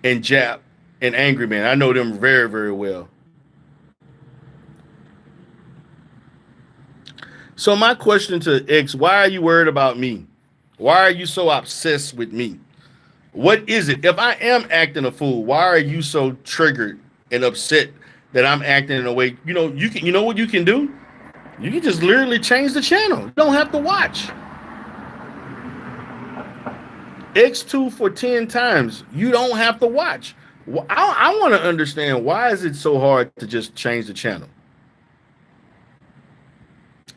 and Jap and Angry Man. I know them very, very well. So my question to X, why are you worried about me? Why are you so obsessed with me? What is it? If I am acting a fool, why are you so triggered and upset that I'm acting in a way? You know what you can do? You can just literally change the channel. You don't have to watch. X2 for 10 times. You don't have to watch. I want to understand, why is it so hard to just change the channel?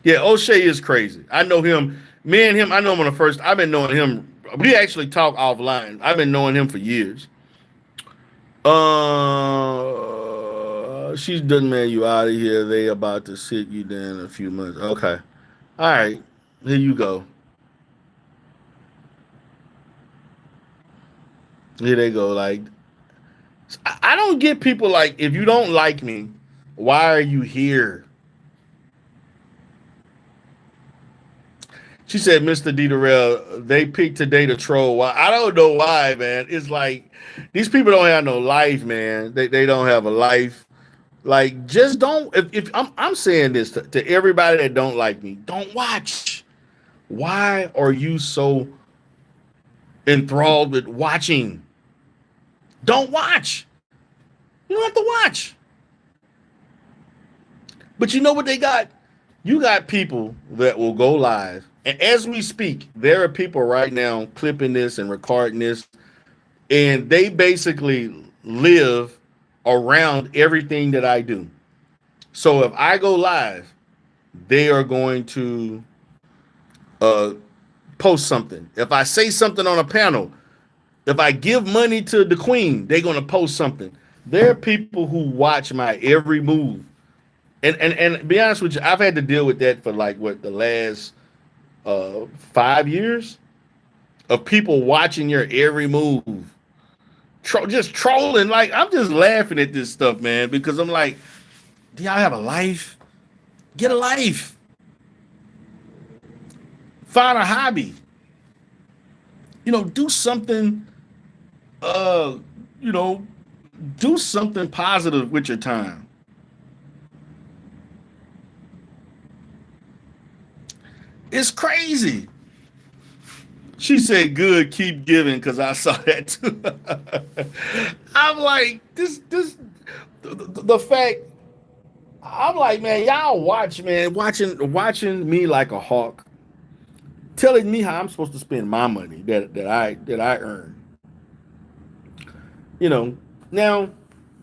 Yeah, O'Shea is crazy. I know him. Me and him, I know him on the first. I've been knowing him. We actually talk offline. I've been knowing him for years. She's done, man. You out of here. They about to sit you down in a few months. Okay. All right. Here you go. Here they go. Like, I don't get people like, if you don't like me, why are you here? She said, Mr. Dederell, they picked today to troll. Why? I don't know why, man. It's like these people don't have no life, man. They don't have a life. Like, just don't. If I'm saying this to everybody that don't like me, don't watch. Why are you so enthralled with watching? Don't watch. You don't have to watch. But you know what they got? You got people that will go live. And as we speak, there are people right now clipping this and recording this, and they basically live around everything that I do. So if I go live, they are going to uh, post something. If I say something on a panel, if I give money to the queen, they're going to post something. There are people who watch my every move. And be honest with you, I've had to deal with that for like what, the last 5 years of people watching your every move, just trolling. Like, I'm just laughing at this stuff, man, because I'm like, do y'all have a life? Get a life. Find a hobby. Do something. Uh, you know, do something positive with your time. It's crazy. She said, "Good, keep giving," because I saw that too. I'm like, the fact. I'm like, man, y'all watch, man, watching me like a hawk, telling me how I'm supposed to spend my money that I earn. You know, now,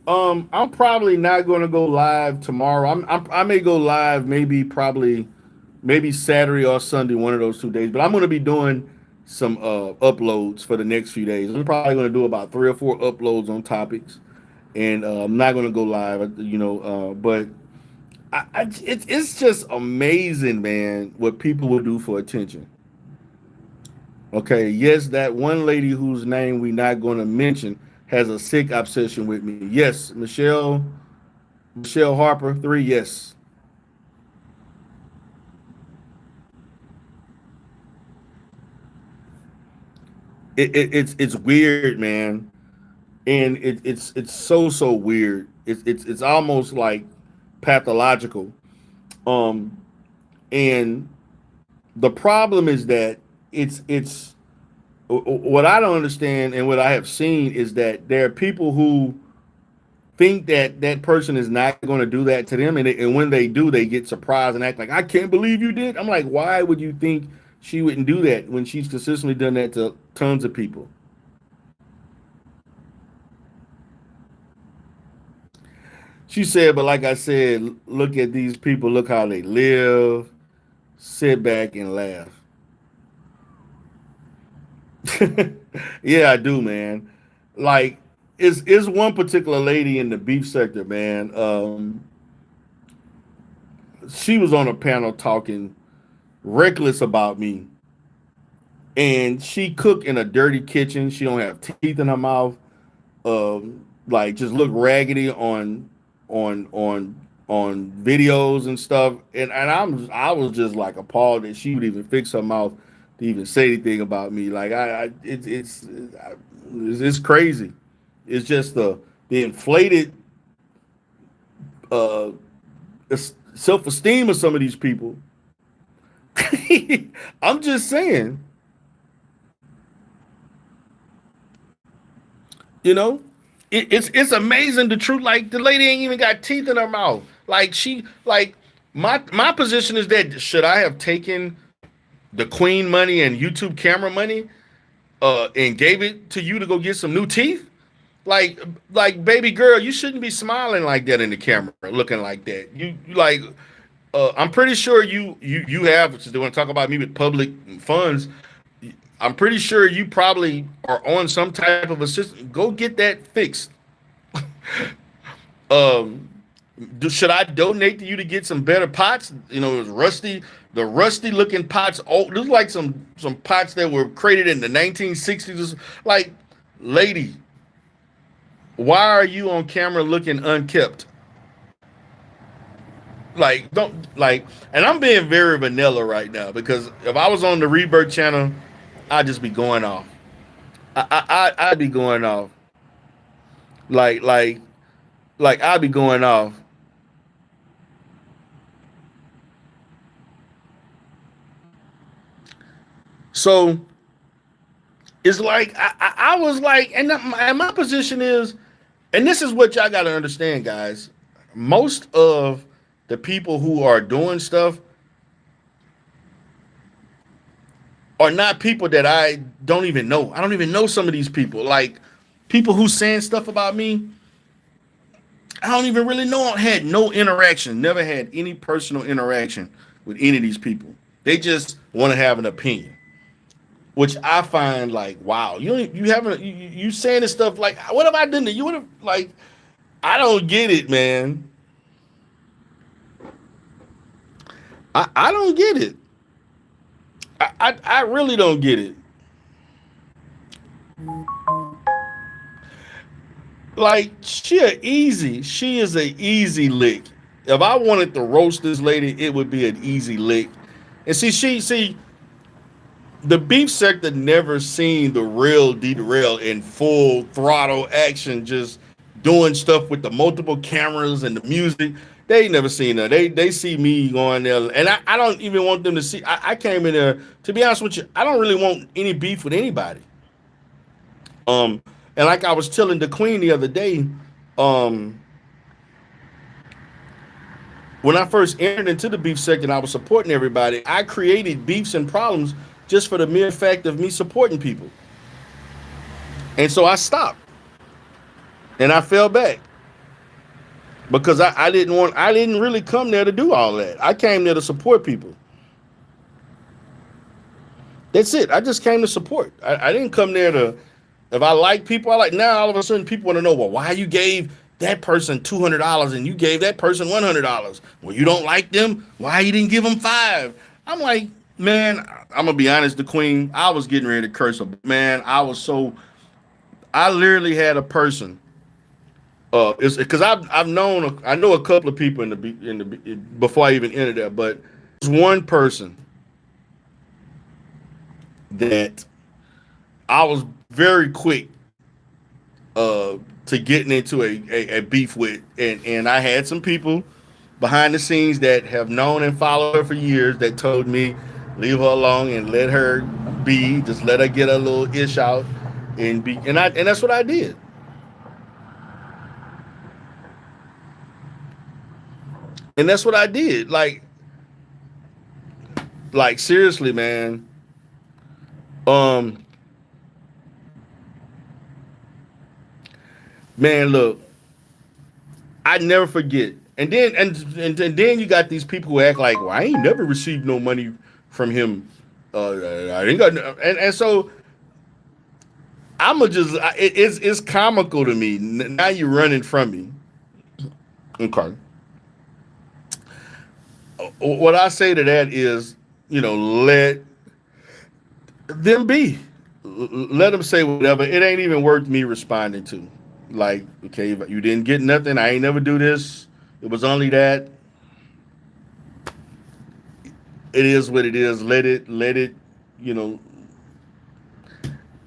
I'm probably not going to go live tomorrow. I may go live maybe Saturday or Sunday, one of those 2 days. But I'm going to be doing some uploads for the next few days. I'm probably going to do about 3 or 4 uploads on topics, and I'm not going to go live. But it's just amazing, man, what people will do for attention. Okay, yes, that one lady whose name we're not going to mention has a sick obsession with me. Yes, Michelle Harper 3. Yes, it's weird, man, and it's so weird. It's almost like pathological. Um, and the problem is that it's what I don't understand, and what I have seen is that there are people who think that that person is not going to do that to them, and when they do, they get surprised and act like, I can't believe you did. I'm like, why would you think she wouldn't do that when she's consistently done that to tons of people? She said, but like I said, look at these people, look how they live, sit back and laugh. Yeah, I do, man. Like, is one particular lady in the beef sector, man. She was on a panel talking reckless about me, and she cook in a dirty kitchen. She don't have teeth in her mouth. Like just look raggedy on videos and stuff. And I was just like appalled that she would even fix her mouth to even say anything about me. Like it's crazy. It's just the inflated uh self esteem of some of these people. I'm just saying, you know, it's amazing the truth. Like the lady ain't even got teeth in her mouth. Like she like my position is that should I have taken the Queen money and YouTube camera money and gave it to you to go get some new teeth? Like baby girl, you shouldn't be smiling like that in the camera, looking like that. You like I'm pretty sure you have. Since they want to talk about me with public funds, I'm pretty sure you probably are on some type of assistance. Go get that fixed. Um, should I donate to you to get some better pots? You know, the rusty looking pots. Oh, there's like some pots that were created in the 1960s. Like, lady, why are you on camera looking unkept? Like, don't like. And I'm being very vanilla right now because if I was on the Rebirth channel, I'd just be going off. I'd be going off. Like like I'd be going off. So it's like I was like, and my position is, and this is what y'all got to understand, guys. Most of the people who are doing stuff are not people that I don't even know. I don't even know some of these people. Like people who saying stuff about me, I don't even really know. I had no interaction, never had any personal interaction with any of these people. They just want to have an opinion, which I find like, wow, you haven't you saying this stuff like, what have I done to you? What have like, I don't get it, man. I don't get it. I really don't get it. Like she is a easy lick. If I wanted to roast this lady, it would be an easy lick. And see the beef sector never seen the real derail in full throttle action, just doing stuff with the multiple cameras and the music. They ain't never seen that. They see me going there, and I don't even want them to see. I came in there to be honest with you. I don't really want any beef with anybody. Um, and like I was telling the Queen the other day, um, when I first entered into the beef sector and I was supporting everybody, I created beefs and problems just for the mere fact of me supporting people. And so I stopped and I fell back because I didn't really come there to do all that. I came there to support people. That's it. I just came to support. I didn't come there to, if I like people, I like, now all of a sudden people want to know, well, why you gave that person $200 and you gave that person $100? Well, you don't like them. Why you didn't give them five? I'm like, man, I'm gonna be honest, the Queen, I was getting ready to curse her. Man, I literally had a person. It's because I know a couple of people before I even entered that, but there's one person that I was very quick to getting into a beef with, and I had some people behind the scenes that have known and followed her for years that told me leave her alone and let her be, just let her get a little ish out and that's what I did. And that's what I did. Like seriously, man. Um, man, look, I never forget. And then you got these people who act like, well, I ain't never received no money from him. I ain't got no, and so it's comical to me. Now you're running from me. Okay. What I say to that is, let them be. Let them say whatever. It ain't even worth me responding to. Like, okay, you didn't get nothing. I ain't never do this. It was only that. It is what it is. Let it. You know,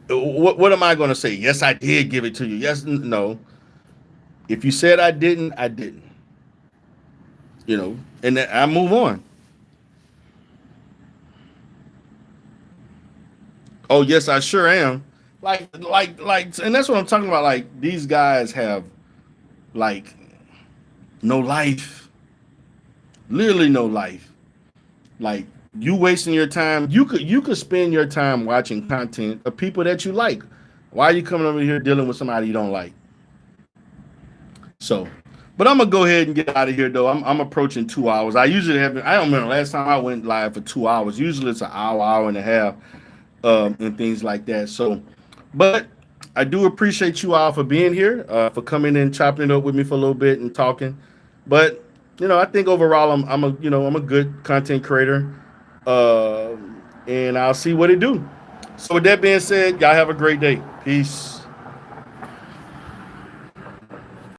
what am I going to say? Yes, I did give it to you. Yes, no. If you said I didn't, I didn't. And then I move on. Oh yes, I sure am. And that's what I'm talking about. Like these guys have like no life, literally no life. Like you wasting your time. You could spend your time watching content of people that you like. Why are you coming over here dealing with somebody you don't like? So, but I'm gonna go ahead and get out of here though. I'm approaching 2 hours. I usually have. I don't remember last time I went live for 2 hours. Usually it's an hour, hour and a half, and things like that. So, but I do appreciate you all for being here, for coming in, chopping it up with me for a little bit and talking. But I think overall I'm a good content creator, uh, and I'll see what it do. So with that being said, y'all have a great day. Peace.